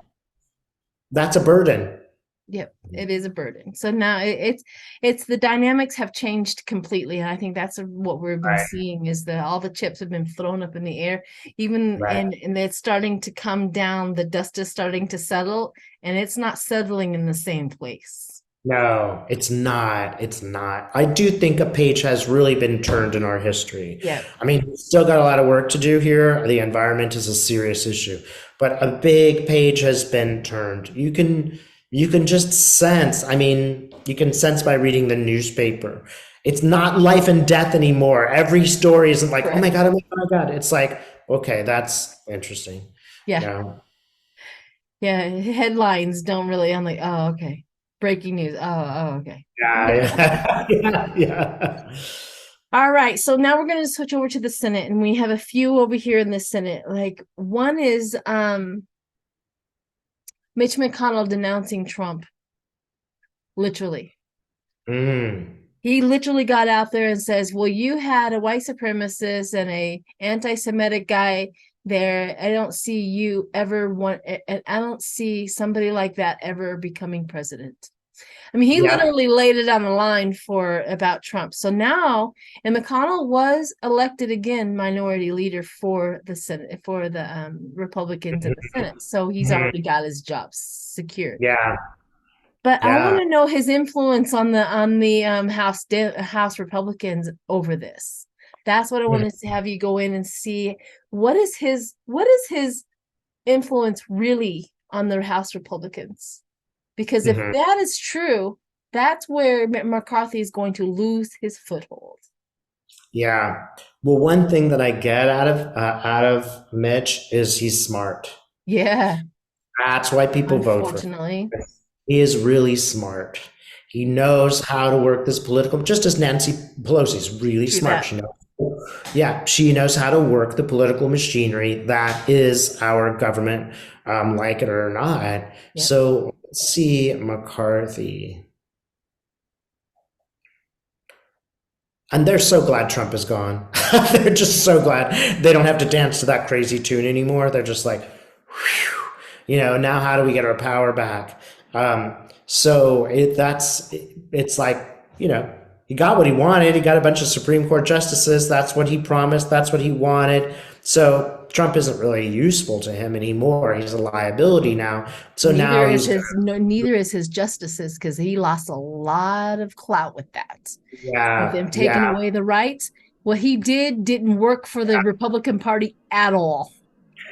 that's a burden. yep. It is a burden. So now it's the dynamics have changed completely, and I think that's what we've been Right. seeing is that all the chips have been thrown up in the air, even Right. and it's starting to come down. The dust is starting to settle, and it's not settling in the same place. No, it's not. It's not. I do think a page has really been turned in our history. Yep. I mean, we've still got a lot of work to do here. The environment is a serious issue, but a big page has been turned. You can just sense. I mean, you can sense by reading the newspaper. It's not life and death anymore. Every story isn't like, oh my Correct. God, oh my God. It's like, okay, that's interesting. You Yeah. know? Yeah. Headlines don't really. I'm like, oh, okay. Breaking news. Oh, okay. Yeah, yeah, yeah, yeah. All right. So now we're going to switch over to the Senate, and we have a few over here in the Senate. Like one is Mitch McConnell denouncing Trump. Literally. Mm, He literally got out there and says, well, you had a white supremacist and a anti-Semitic guy there. I don't see you ever want, and I don't see somebody like that ever becoming president. I mean, he yeah. literally laid it on the line for about Trump. So now, and McConnell was elected again minority leader for the Senate, for the Republicans in the Senate. So he's Mhm. already got his job secured. Yeah, But I want yeah. to know his influence on the House Republicans over this. That's what I want to have you go in and see. What is his influence really on the House Republicans? Because if Mhm. that is true, that's where McCarthy is going to lose his foothold. Yeah. Well, one thing that I get out of Mitch is he's smart. Yeah, That's why people vote for him. unfortunately. He is really smart. He knows how to work this political, just as Nancy Pelosi's really True smart. that. She knows. Yeah, she knows how to work the political machinery that is our government, like it or not. Yep. So let's see, McCarthy. And they're so glad Trump is gone. They're just so glad they don't have to dance to that crazy tune anymore. They're just like, whew, now how do we get our power back? So it's like, he got what he wanted. He got a bunch of Supreme Court justices. That's what he promised. That's what he wanted. So Trump isn't really useful to him anymore. He's a liability now. So now Neither is he's, his no, neither is his justices, because he lost a lot of clout with that. With yeah, him taking yeah, away the rights, what he didn't work for the Republican Party at all.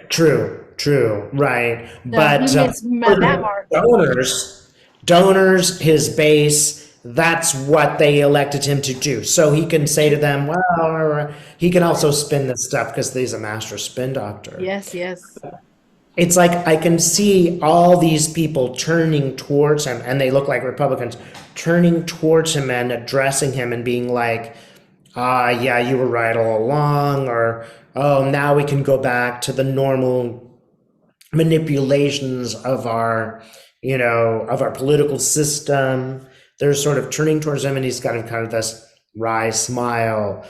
true, right. So he But missed for that the mark. donors, his base, that's what they elected him to do. So he can say to them, well, he can also spin this stuff because he's a master spin doctor. Yes, yes. It's like I can see all these people turning towards him, and they look like Republicans, turning towards him and addressing him and being like, yeah, you were right all along, or, oh, now we can go back to the normal manipulations of our, of our political system. They're sort of turning towards him, and he's got kind of this wry smile.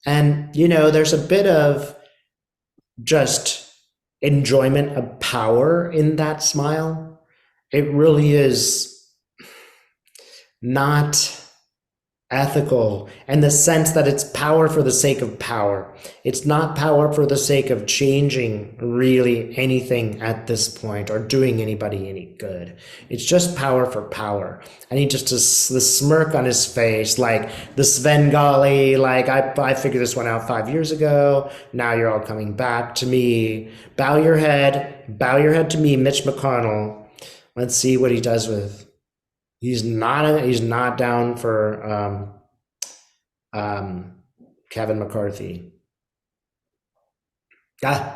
And, there's a bit of just enjoyment of power in that smile. It really is not ethical in the sense that it's power for the sake of power. It's not power for the sake of changing really anything at this point or doing anybody any good. It's just power for power. And he just has the smirk on his face, like the Svengali, like I figured this one out 5 years ago. Now you're all coming back to me. Bow your head to me, Mitch McConnell. Let's see what he does with. He's not down for Kevin McCarthy.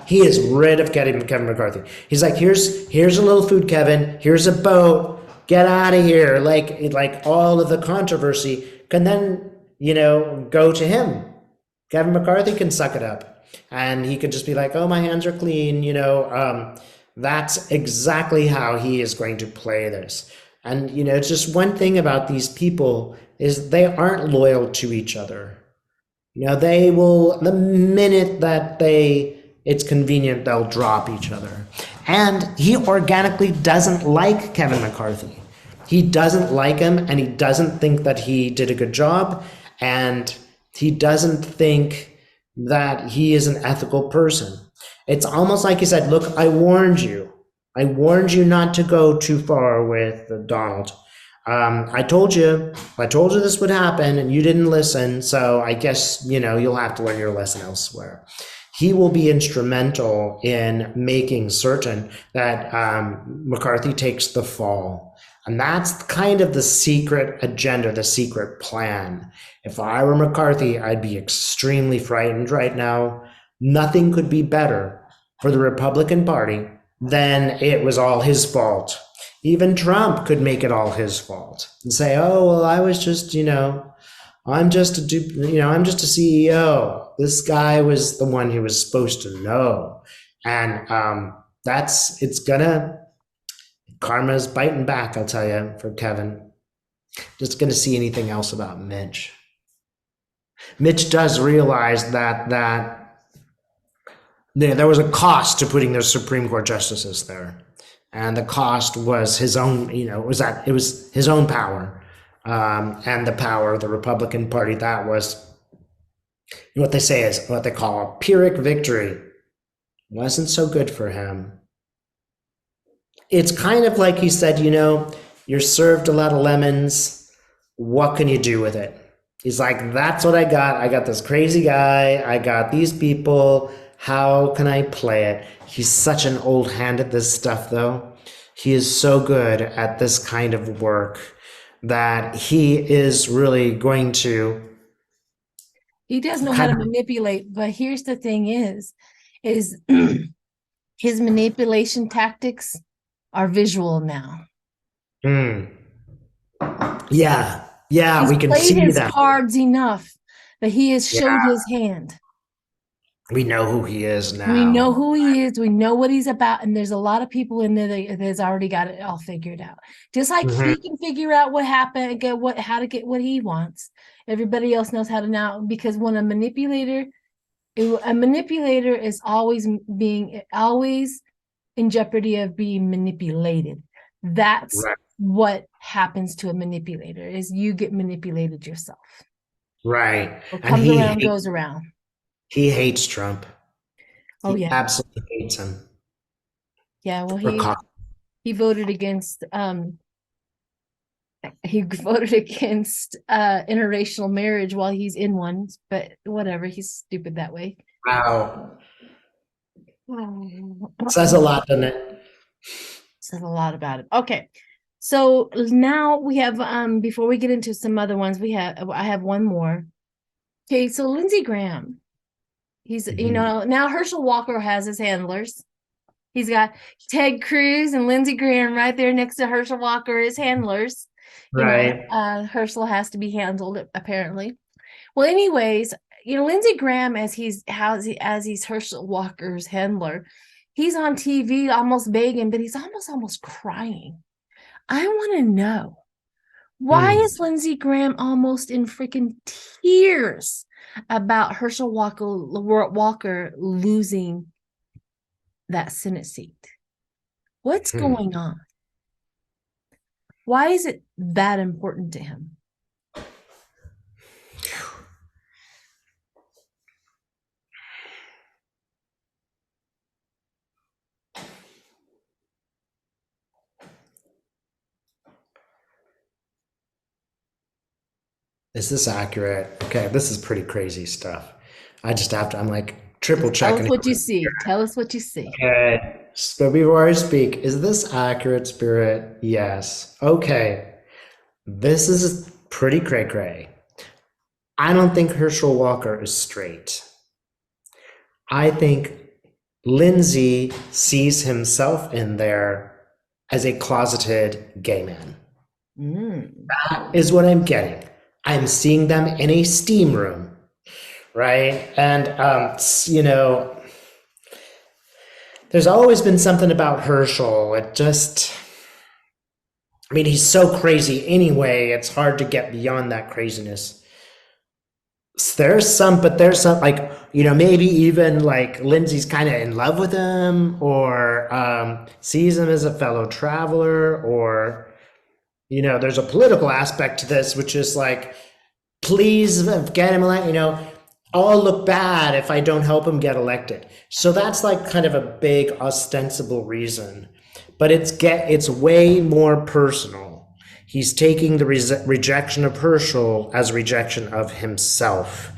He is rid of Kevin McCarthy. He's like, here's a little food, Kevin. Here's a boat. Get out of here. Like all of the controversy can then go to him. Kevin McCarthy can suck it up, and he can just be like, oh, my hands are clean. That's exactly how he is going to play this. And, it's just one thing about these people is they aren't loyal to each other. They will, the minute that it's convenient, they'll drop each other. And he organically doesn't like Kevin McCarthy. He doesn't like him, and he doesn't think that he did a good job. And he doesn't think that he is an ethical person. It's almost like he said, look, I warned you. I warned you not to go too far with Donald. I told you this would happen, and you didn't listen. So I guess, you'll have to learn your lesson elsewhere. He will be instrumental in making certain that McCarthy takes the fall. And that's kind of the secret agenda, the secret plan. If I were McCarthy, I'd be extremely frightened right now. Nothing could be better for the Republican Party then it was all his fault. Even Trump could make it all his fault and say, "Oh, well, I was just, I'm just I'm just a CEO. This guy was the one who was supposed to know." And karma's biting back, I'll tell you, for Kevin. Just gonna see anything else about Mitch. Mitch does realize that there was a cost to putting those Supreme Court justices there, and the cost was his own. It was his own power, and the power of the Republican Party. That was what they say is what they call a Pyrrhic victory. Wasn't so good for him. It's kind of like he said, you're served a lot of lemons. What can you do with it? He's like, that's what I got. I got this crazy guy. I got these people. How can I play it? He's such an old hand at this stuff, though. He is so good at this kind of work that he is really going to. He does know how to manipulate, but here's the thing is his manipulation tactics are visual now. Yeah, He's we can played see his that. cards enough that he has showed his hand. We know who he is now. We know who he is. We know what he's about. And there's a lot of people in there that has already got it all figured out. Just like he can figure out what happened, how to get what he wants. Everybody else knows how to now, because when a manipulator is always in jeopardy of being manipulated. That's what happens to a manipulator is you get manipulated yourself. Right. What comes around goes around. He hates Trump. Oh, he yeah. Absolutely hates him. Yeah, well, he voted against interracial marriage while he's in one, but whatever, he's stupid that way. Wow. Says a lot, doesn't it? Says a lot about it. Okay. So now we have before we get into some other ones, I have one more. Okay, so Lindsey Graham. He's Mhm. now Herschel Walker has his handlers. He's got Ted Cruz and Lindsey Graham right there next to Herschel Walker, his handlers. Right. Herschel has to be handled apparently. Well, anyways, Lindsey Graham, as he's Herschel Walker's handler, he's on TV almost begging, but he's almost crying. I want to know, why Hmm. is Lindsey Graham almost in freaking tears about Herschel Walker losing that Senate seat? What's Hmm. going on? Why is it that important to him? Is this accurate? Okay, this is pretty crazy stuff. I just have to, I'm like triple Just tell us checking. what you see. Tell us what you see. Okay, so before I speak, is this accurate, Spirit? Yes. Okay, this is pretty cray cray. I don't think Herschel Walker is straight. I think Lindsay sees himself in there as a closeted gay man. Mm. That is what I'm getting. I'm seeing them in a steam room, right? And, there's always been something about Herschel. I mean, he's so crazy anyway, it's hard to get beyond that craziness. There's some, like, maybe even like Lindsay's kind of in love with him or sees him as a fellow traveler, or, there's a political aspect to this, which is like, please get him elected, I'll look bad if I don't help him get elected. So that's like kind of a big ostensible reason, but it's way more personal. He's taking the rejection of Herschel as rejection of himself.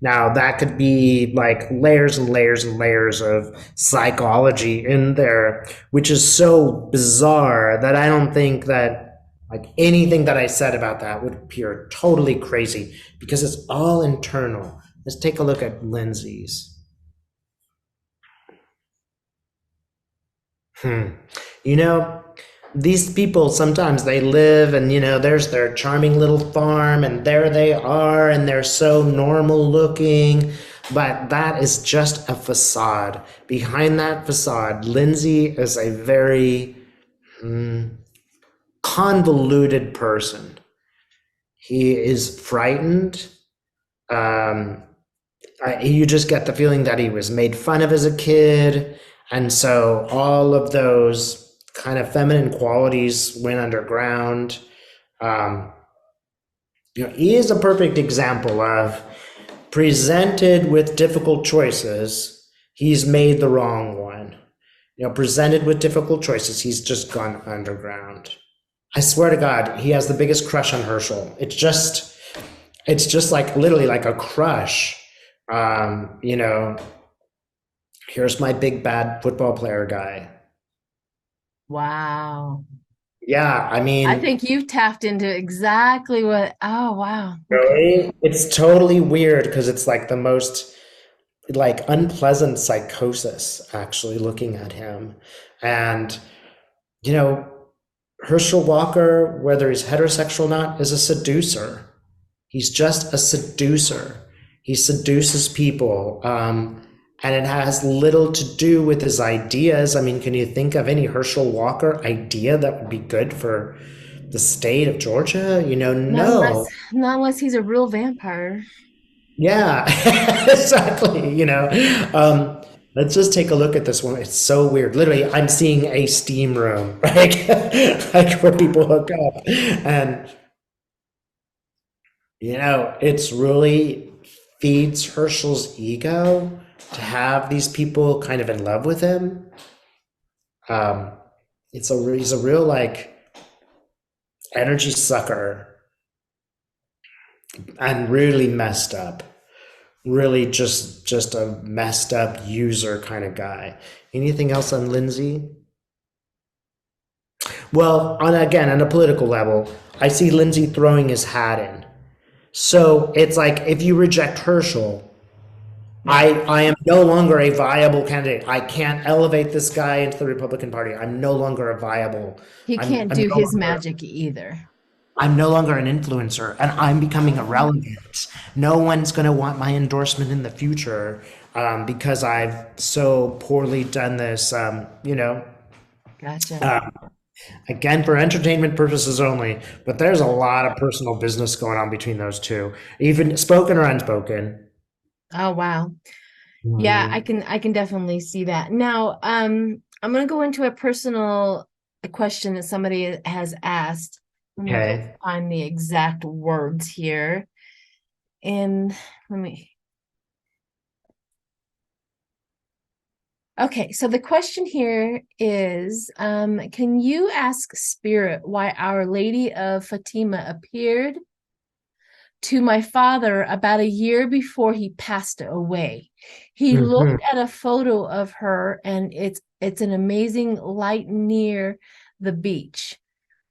Now that could be like layers and layers and layers of psychology in there, which is so bizarre that I don't think that like anything that I said about that would appear totally crazy because it's all internal. Let's take a look at Lindsay's. Hmm. You know, these people sometimes they live and there's their charming little farm and there they are and they're so normal looking, but that is just a facade. Behind that facade, Lindsay is a very convoluted person. He is frightened. Um, you just get the feeling that he was made fun of as a kid. And so all of those kind of feminine qualities went underground. Um, he is a perfect example of presented with difficult choices, he's made the wrong one. Presented with difficult choices, he's just gone underground. I swear to God, he has the biggest crush on Herschel. It's just like literally like a crush. Um, you know, here's my big bad football player guy. Wow. Yeah, I I mean, think you've tapped into exactly what. Oh, wow. Okay. really, it's totally weird because it's like the most like unpleasant psychosis actually looking at him. And, you know, Herschel Walker, whether he's heterosexual or not, is a seducer. He's just a seducer. He seduces people. And it has little to do with his ideas. I mean, can you think of any Herschel Walker idea that would be good for the state of Georgia? Not unless No. not unless he's a real vampire. Yeah, exactly. Let's just take a look at this one. It's so weird. Literally, I'm seeing a steam room, right? Like where people hook up. And, it's really feeds Herschel's ego to have these people kind of in love with him. Um, he's a real like energy sucker and really messed up. Really just a messed up user kind of guy. Anything else on Lindsay? Well, on a political level, I see Lindsay throwing his hat in. So it's like if you reject Herschel, Right. I am no longer a viable candidate. I can't elevate this guy into the Republican Party. I'm no longer a viable. He I'm can't I'm do no his longer magic either. I'm no longer an influencer, and I'm becoming Oh, irrelevant. No one's going to want my endorsement in the future because I've so poorly done this. gotcha. Uh, Again, for entertainment purposes only, but there's a lot of personal business going on between those two, even spoken or unspoken. Oh, wow. Yeah, I Mhm. can I can definitely see that. Now, I'm gonna go into a personal question that somebody has asked. Let me go Okay. find the exact words here. And let me Okay, so the question here is, can you ask Spirit why Our Lady of Fatima appeared to my father about a year before he passed away? He Mhm. looked at a photo of her, and it's an amazing light near the beach.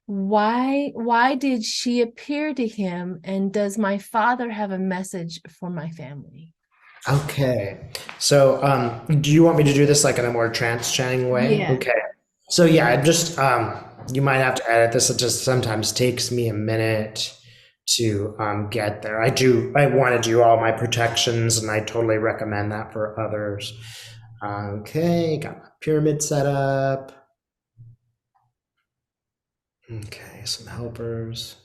Why did she appear to him, and does my father have a message for my family? Okay. So, do you want me to do this like in a more trance chanting way? Yeah. Okay. So yeah, just you might have to edit this. It just sometimes takes me a minute to get there. I want to do all my protections, and I totally recommend that for others. Okay, got my pyramid set up. Okay, some helpers.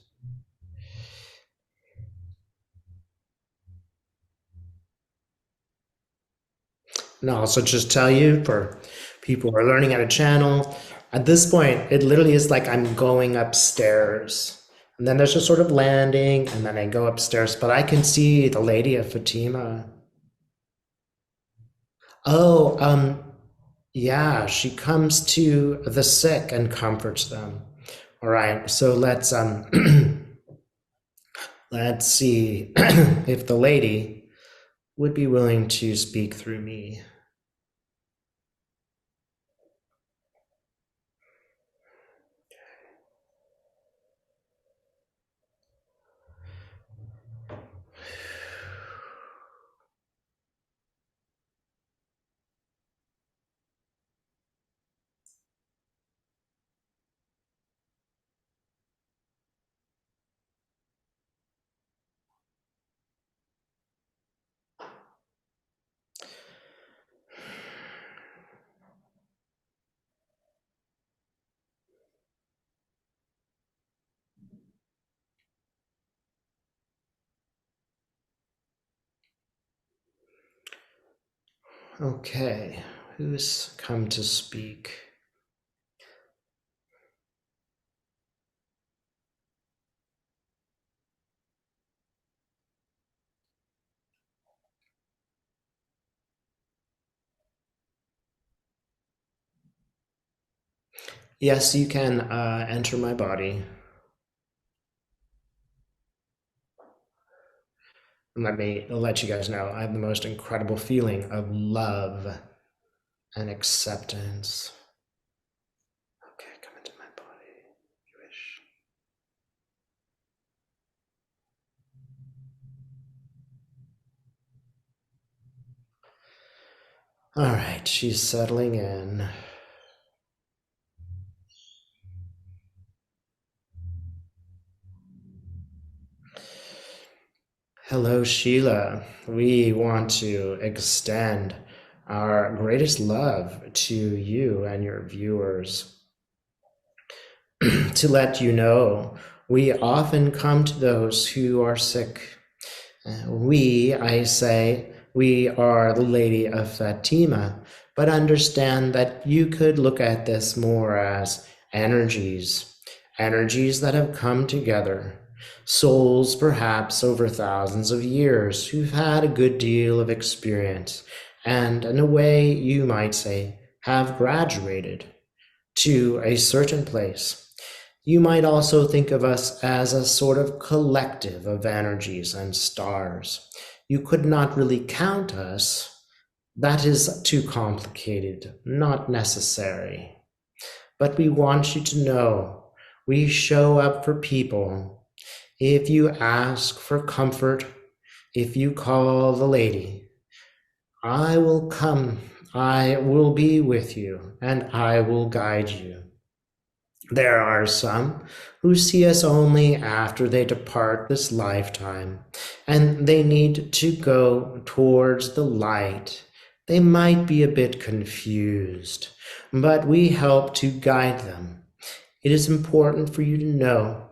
And I'll also just tell you for people who are learning how to channel, at this point, it literally is like I'm going upstairs. And then there's a sort of landing, and then I go upstairs, but I can see the Lady of Fatima. Oh, yeah, she comes to the sick and comforts them. All right, so let's see if the lady would be willing to speak through me. Okay, who's come to speak? Yes, you can enter my body. And let me let you guys know I have the most incredible feeling of love and acceptance. Okay, come into my body. You wish. All right, she's settling in. Hello, Sheila. We want to extend our greatest love to you and your viewers to let you know we often come to those who are sick. I say, we are the Lady of Fatima, but understand that you could look at this more as energies, energies that have come together, souls perhaps over thousands of years who've had a good deal of experience, and in a way, you might say, have graduated to a certain place. You might also think of us as a sort of collective of energies and stars. You could not really count us. That is too complicated, not necessary. but we want you to know we show up for people. If you ask for comfort, if you call the lady, I will come, I will be with you, and I will guide you. There are some who see us only after they depart this lifetime, and they need to go towards the light. They might be a bit confused, but we help to guide them. It is important for you to know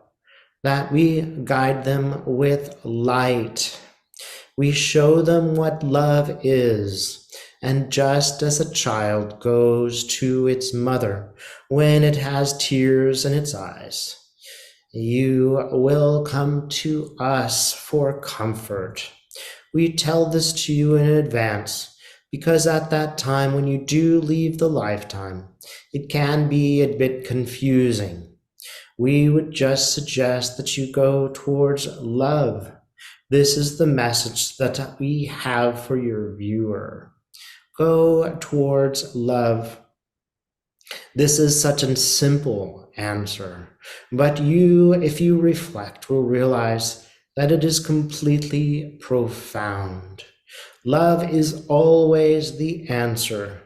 that we guide them with light. We show them what love is, and just as a child goes to its mother when it has tears in its eyes, you will come to us for comfort. We tell this to you in advance because at that time when you do leave the lifetime, it can be a bit confusing. We would just suggest that you go towards love. This is the message that we have for your viewer. Go towards love. This is such a simple answer, but you, if you reflect, will realize that it is completely profound. Love is always the answer.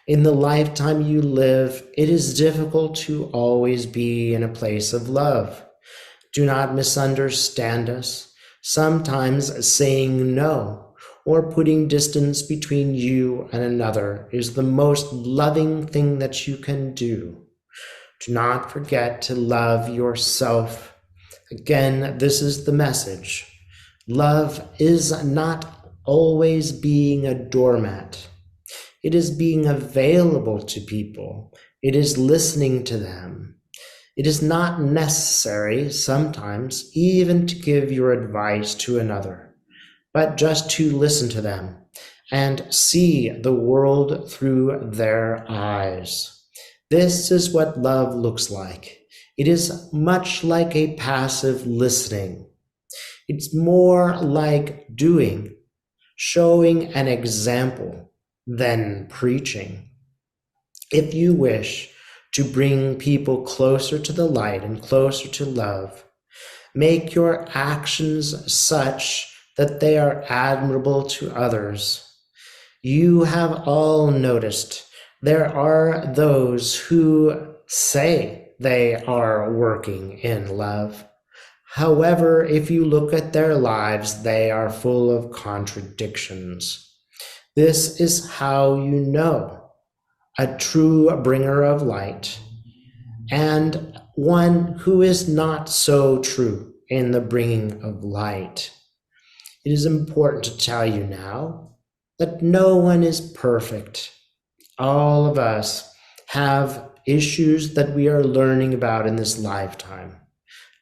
In the lifetime you live, it is difficult to always be in a place of love. Do not misunderstand us. Sometimes saying no or putting distance between you and another is the most loving thing that you can do. Do not forget to love yourself. Again, this is the message. Love is not always being a doormat. It is being available to people. It is listening to them. It is not necessary sometimes even to give your advice to another, but just to listen to them and see the world through their eyes. This is what love looks like. It is much like a passive listening. It's more like doing, showing an example than preaching. If you wish to bring people closer to the light and closer to love, make your actions such that they are admirable to others. You have all noticed there are those who say they are working in love. However, if you look at their lives, they are full of contradictions. This is how you know a true bringer of light and one who is not so true in the bringing of light. It is important to tell you now that no one is perfect. All of us have issues that we are learning about in this lifetime.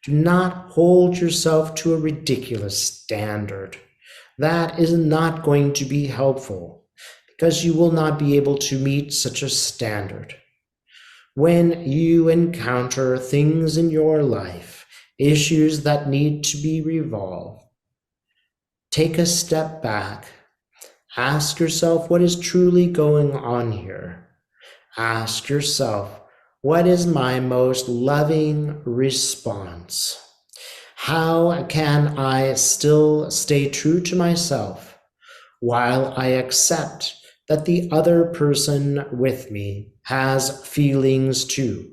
Do not hold yourself to a ridiculous standard. That is not going to be helpful because you will not be able to meet such a standard. When you encounter things in your life, issues that need to be resolved, take a step back. Ask yourself what is truly going on here. Ask yourself, what is my most loving response? How can I still stay true to myself while I accept that the other person with me has feelings too?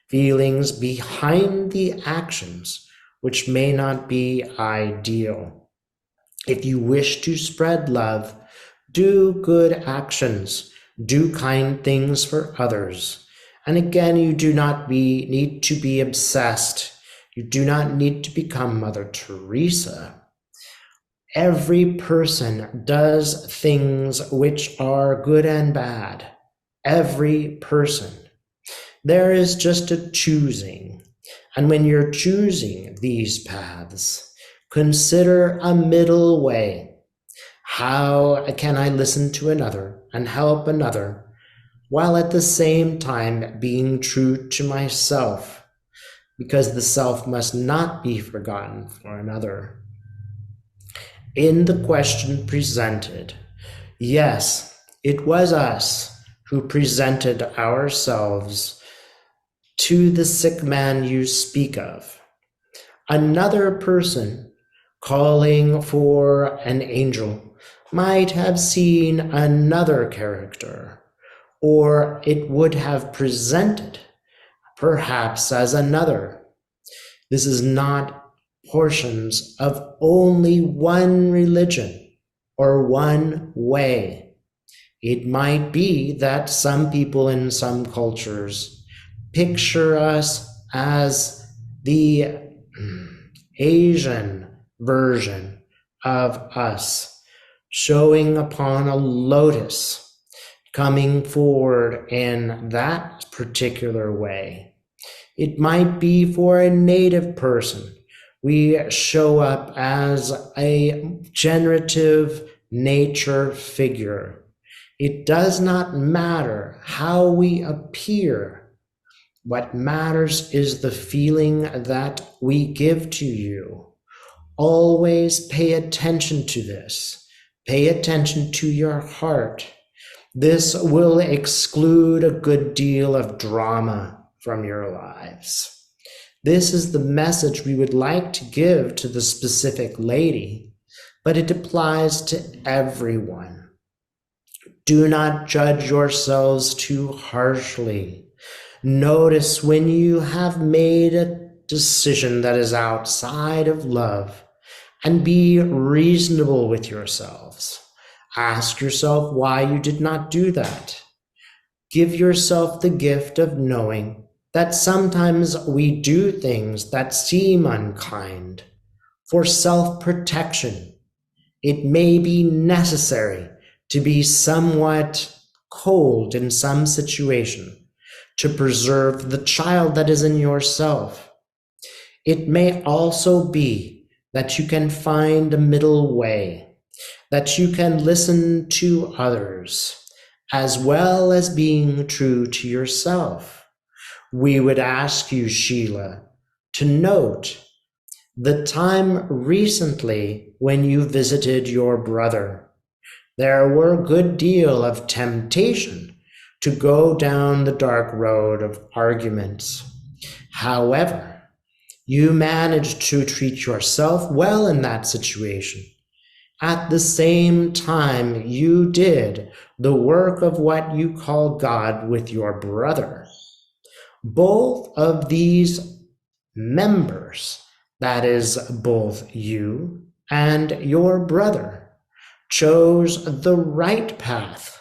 Feelings behind the actions, which may not be ideal. If you wish to spread love, do good actions, do kind things for others. And again, you do not need to be obsessed. You do not need to become Mother Teresa. Every person does things which are good and bad. Every person. There is just a choosing. And when you're choosing these paths, consider a middle way. How can I listen to another and help another while at the same time being true to myself? Because the self must not be forgotten for another. In the question presented, yes, it was us who presented ourselves to the sick man you speak of. Another person calling for an angel might have seen another character, or it would have presented perhaps as another. This is not portions of only one religion or one way. It might be that some people in some cultures picture us as the Asian version of us, showing upon a lotus, coming forward in that particular way. It might be for a native person. We show up as a generative nature figure. It does not matter how we appear. What matters is the feeling that we give to you. Always pay attention to this. Pay attention to your heart. This will exclude a good deal of drama from your lives. This is the message we would like to give to the specific lady, but it applies to everyone. Do not judge yourselves too harshly. Notice when you have made a decision that is outside of love, and be reasonable with yourselves. Ask yourself why you did not do that. Give yourself the gift of knowing that sometimes we do things that seem unkind. For self-protection, it may be necessary to be somewhat cold in some situation to preserve the child that is in yourself. It may also be that you can find a middle way, that you can listen to others, as well as being true to yourself. We would ask you, Sheila, to note the time recently when you visited your brother. There were a good deal of temptation to go down the dark road of arguments. However, you managed to treat yourself well in that situation. At the same time, you did the work of what you call God with your brother. Both of these members, that is, both you and your brother, chose the right path.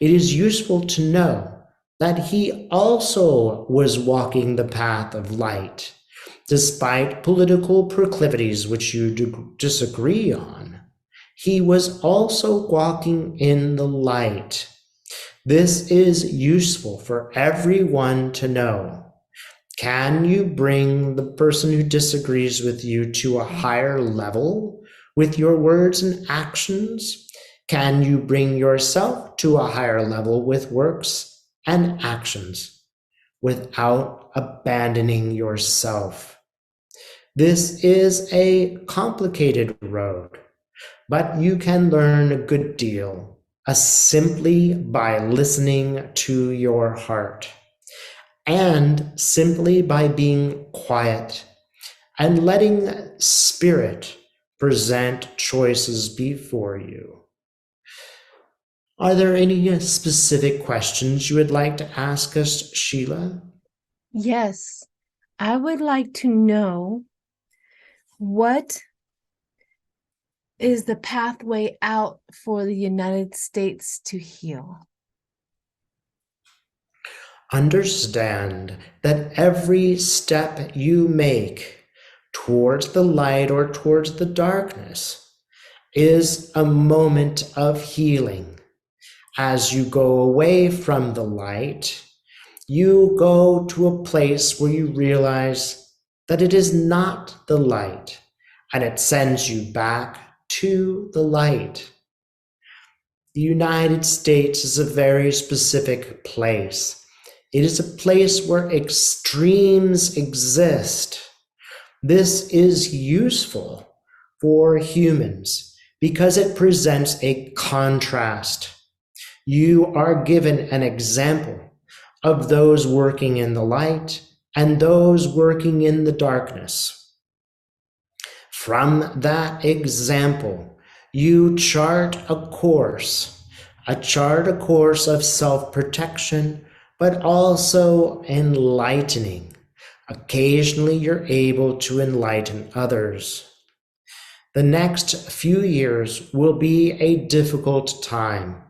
It is useful to know that he also was walking the path of light, despite political proclivities which you disagree on. He was also walking in the light. This is useful for everyone to know. Can you bring the person who disagrees with you to a higher level with your words and actions? Can you bring yourself to a higher level with works and actions without abandoning yourself? This is a complicated road, but you can learn a good deal simply by listening to your heart, and simply by being quiet and letting spirit present choices before you. Are there any specific questions you would like to ask us, Sheila? Yes, I would like to know what is the pathway out for the United States to heal? Understand that every step you make towards the light or towards the darkness is a moment of healing. As you go away from the light, you go to a place where you realize that it is not the light, and it sends you back to the light. The United States is a very specific place. It is a place where extremes exist. This is useful for humans because it presents a contrast. You are given an example of those working in the light and those working in the darkness. From that example, you chart a course of self-protection, but also enlightening. Occasionally, you're able to enlighten others. The next few years will be a difficult time.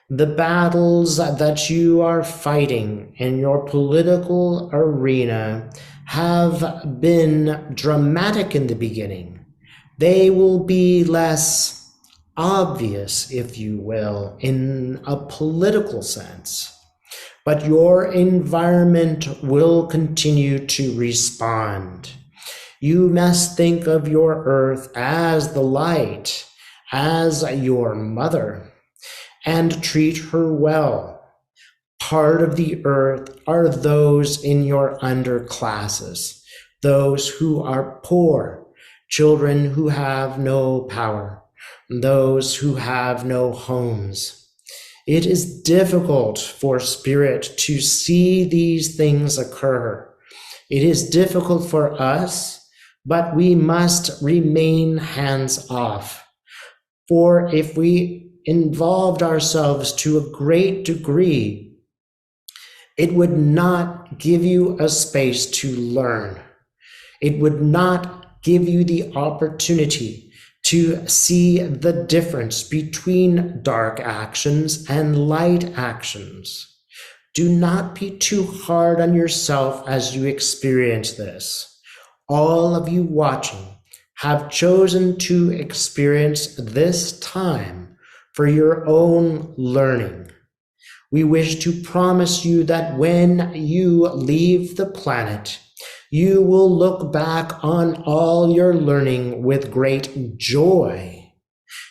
The battles that you are fighting in your political arena have been dramatic in the beginning. They will be less obvious, if you will, in a political sense. But your environment will continue to respond. You must think of your earth as the light, as your mother, and treat her well. Part of the earth are those in your underclasses, those who are poor, children who have no power, those who have no homes. It is difficult for spirit to see these things occur. It is difficult for us, but we must remain hands off. For if we involved ourselves to a great degree, it would not give you a space to learn. It would not give you the opportunity to see the difference between dark actions and light actions. Do not be too hard on yourself as you experience this. All of you watching have chosen to experience this time for your own learning. We wish to promise you that when you leave the planet, you will look back on all your learning with great joy.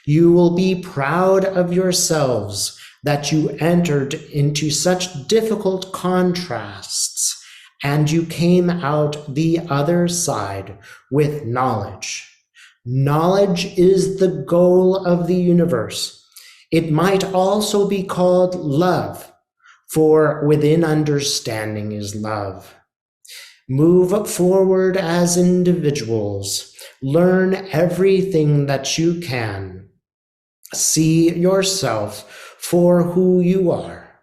You will be proud of yourselves that you entered into such difficult contrasts and you came out the other side with knowledge. Knowledge is the goal of the universe. It might also be called love, for within understanding is love. Move forward as individuals. Learn everything that you can. See yourself for who you are.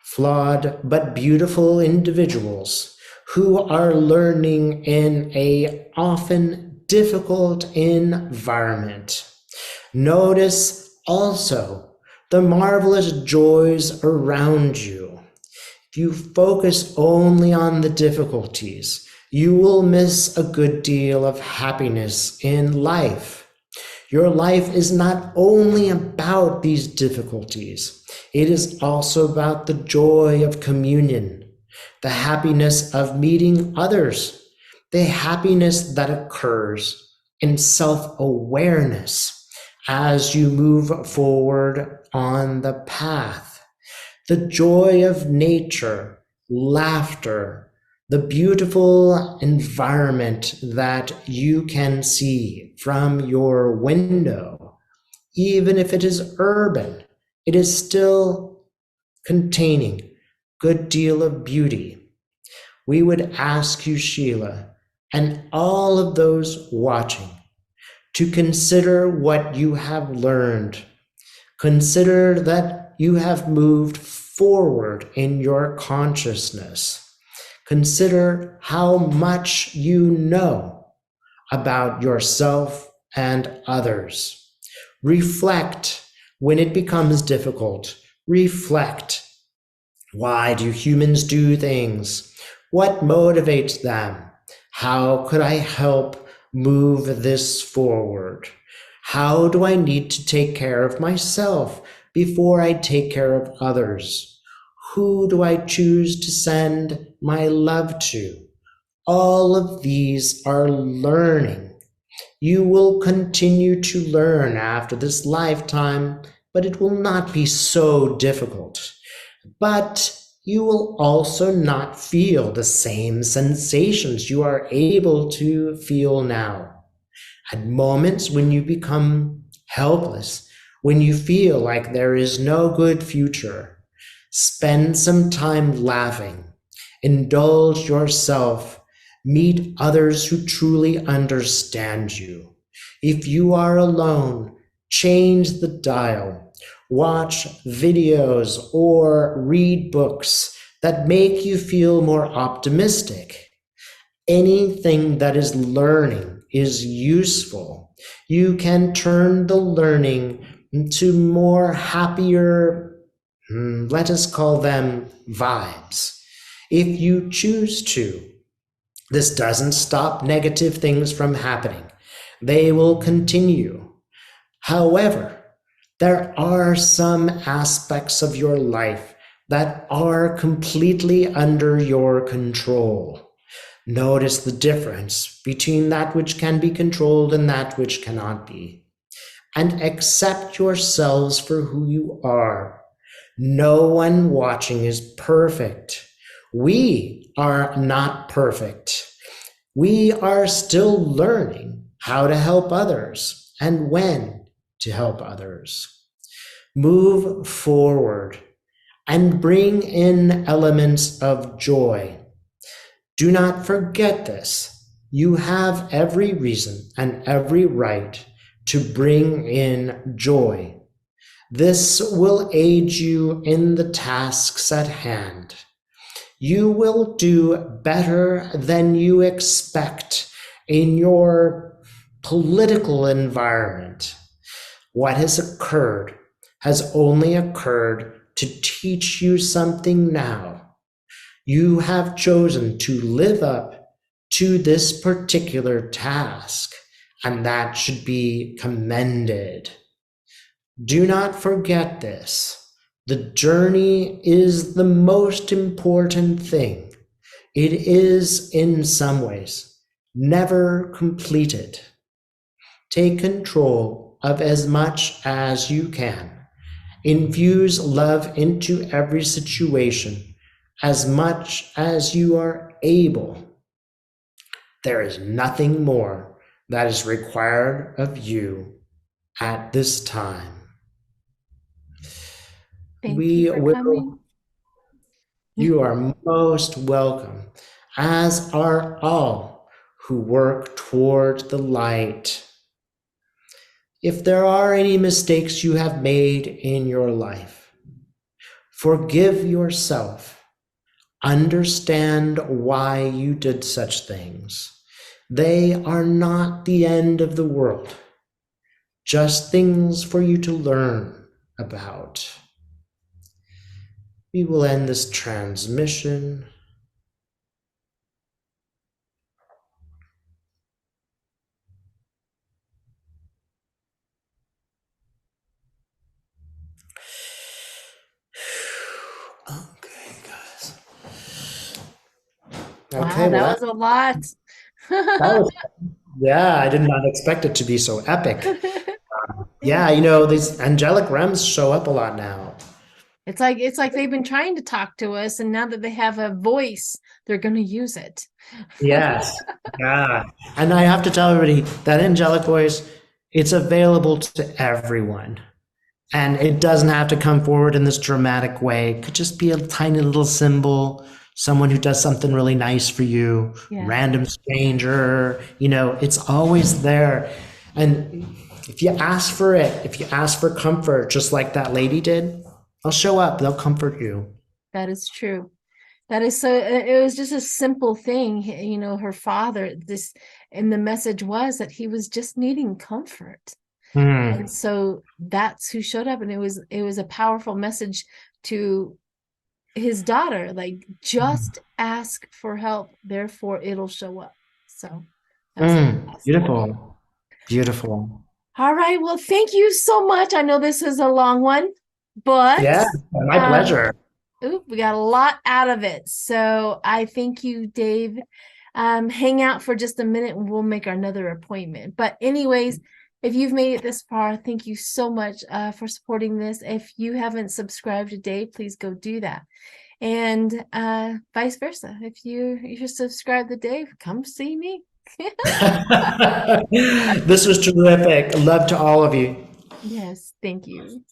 Flawed but beautiful individuals who are learning in a often difficult environment. Notice also the marvelous joys around you. If you focus only on the difficulties, you will miss a good deal of happiness in life. Your life is not only about these difficulties, it is also about the joy of communion, the happiness of meeting others, the happiness that occurs in self-awareness as you move forward on the path, the joy of nature, laughter, the beautiful environment that you can see from your window. Even if it is urban, it is still containing a good deal of beauty. We would ask you, Sheila, and all of those watching, to consider what you have learned. Consider that you have moved forward in your consciousness. Consider how much you know about yourself and others. Reflect when it becomes difficult. Reflect. Why do humans do things? What motivates them? How could I help move this forward? How do I need to take care of myself before I take care of others? Who do I choose to send my love to? All of these are learning. You will continue to learn after this lifetime, but it will not be so difficult. But you will also not feel the same sensations you are able to feel now. At moments when you become helpless, when you feel like there is no good future, Spend some time laughing. Indulge yourself. Meet others who truly understand you. If you are alone, change the dial. Watch videos or read books that make you feel more optimistic. Anything that is learning is useful. You can turn the learning into more happier, let us call them vibes, if you choose to. This doesn't stop negative things from happening. They will continue. However, there are some aspects of your life that are completely under your control. Notice the difference between that which can be controlled and that which cannot be. And accept yourselves for who you are. No one watching is perfect. We are not perfect. We are still learning how to help others and when to help others. Move forward and bring in elements of joy. Do not forget this. You have every reason and every right to bring in joy. This will aid you in the tasks at hand. You will do better than you expect in your political environment. What has occurred has only occurred to teach you something now. You have chosen to live up to this particular task, and that should be commended. Do not forget this. The journey is the most important thing. It is, in some ways, never completed. Take control of as much as you can. Infuse love into every situation as much as you are able. There is nothing more that is required of you at this time. Thank you for coming. You are most welcome, as are all who work toward the light. If there are any mistakes you have made in your life, forgive yourself. Understand why you did such things. They are not the end of the world, just things for you to learn about. We will end this transmission. Okay, guys. Wow, that was a lot. That was, yeah, I did not expect it to be so epic. Yeah, these angelic realms show up a lot now. It's like they've been trying to talk to us, and now that they have a voice, they're going to use it. Yes. Yeah. And I have to tell everybody that angelic voice, it's available to everyone. And it doesn't have to come forward in this dramatic way. It could just be a tiny little symbol, someone who does something really nice for you, Yeah. random stranger, it's always there. And if you ask for it, if you ask for comfort, just like that lady did, they'll show up, they'll comfort you. That is true. That is so, it was just a simple thing, her father, and the message was that he was just needing comfort. And so that's who showed up, and it was a powerful message to his daughter, like, just ask for help, therefore it'll show up. So that's Beautiful. Beautiful. all right. Well, thank you so much. I know this is a long one, but Yeah, my pleasure. We got a lot out of it. So I thank you, Dave. Hang out for just a minute and we'll make another appointment. But anyways, if you've made it this far, thank you so much for supporting this. If you haven't subscribed today, please go do that. And vice versa. If you're subscribed to Dave, come see me. This was terrific. Love to all of you. Yes, thank you.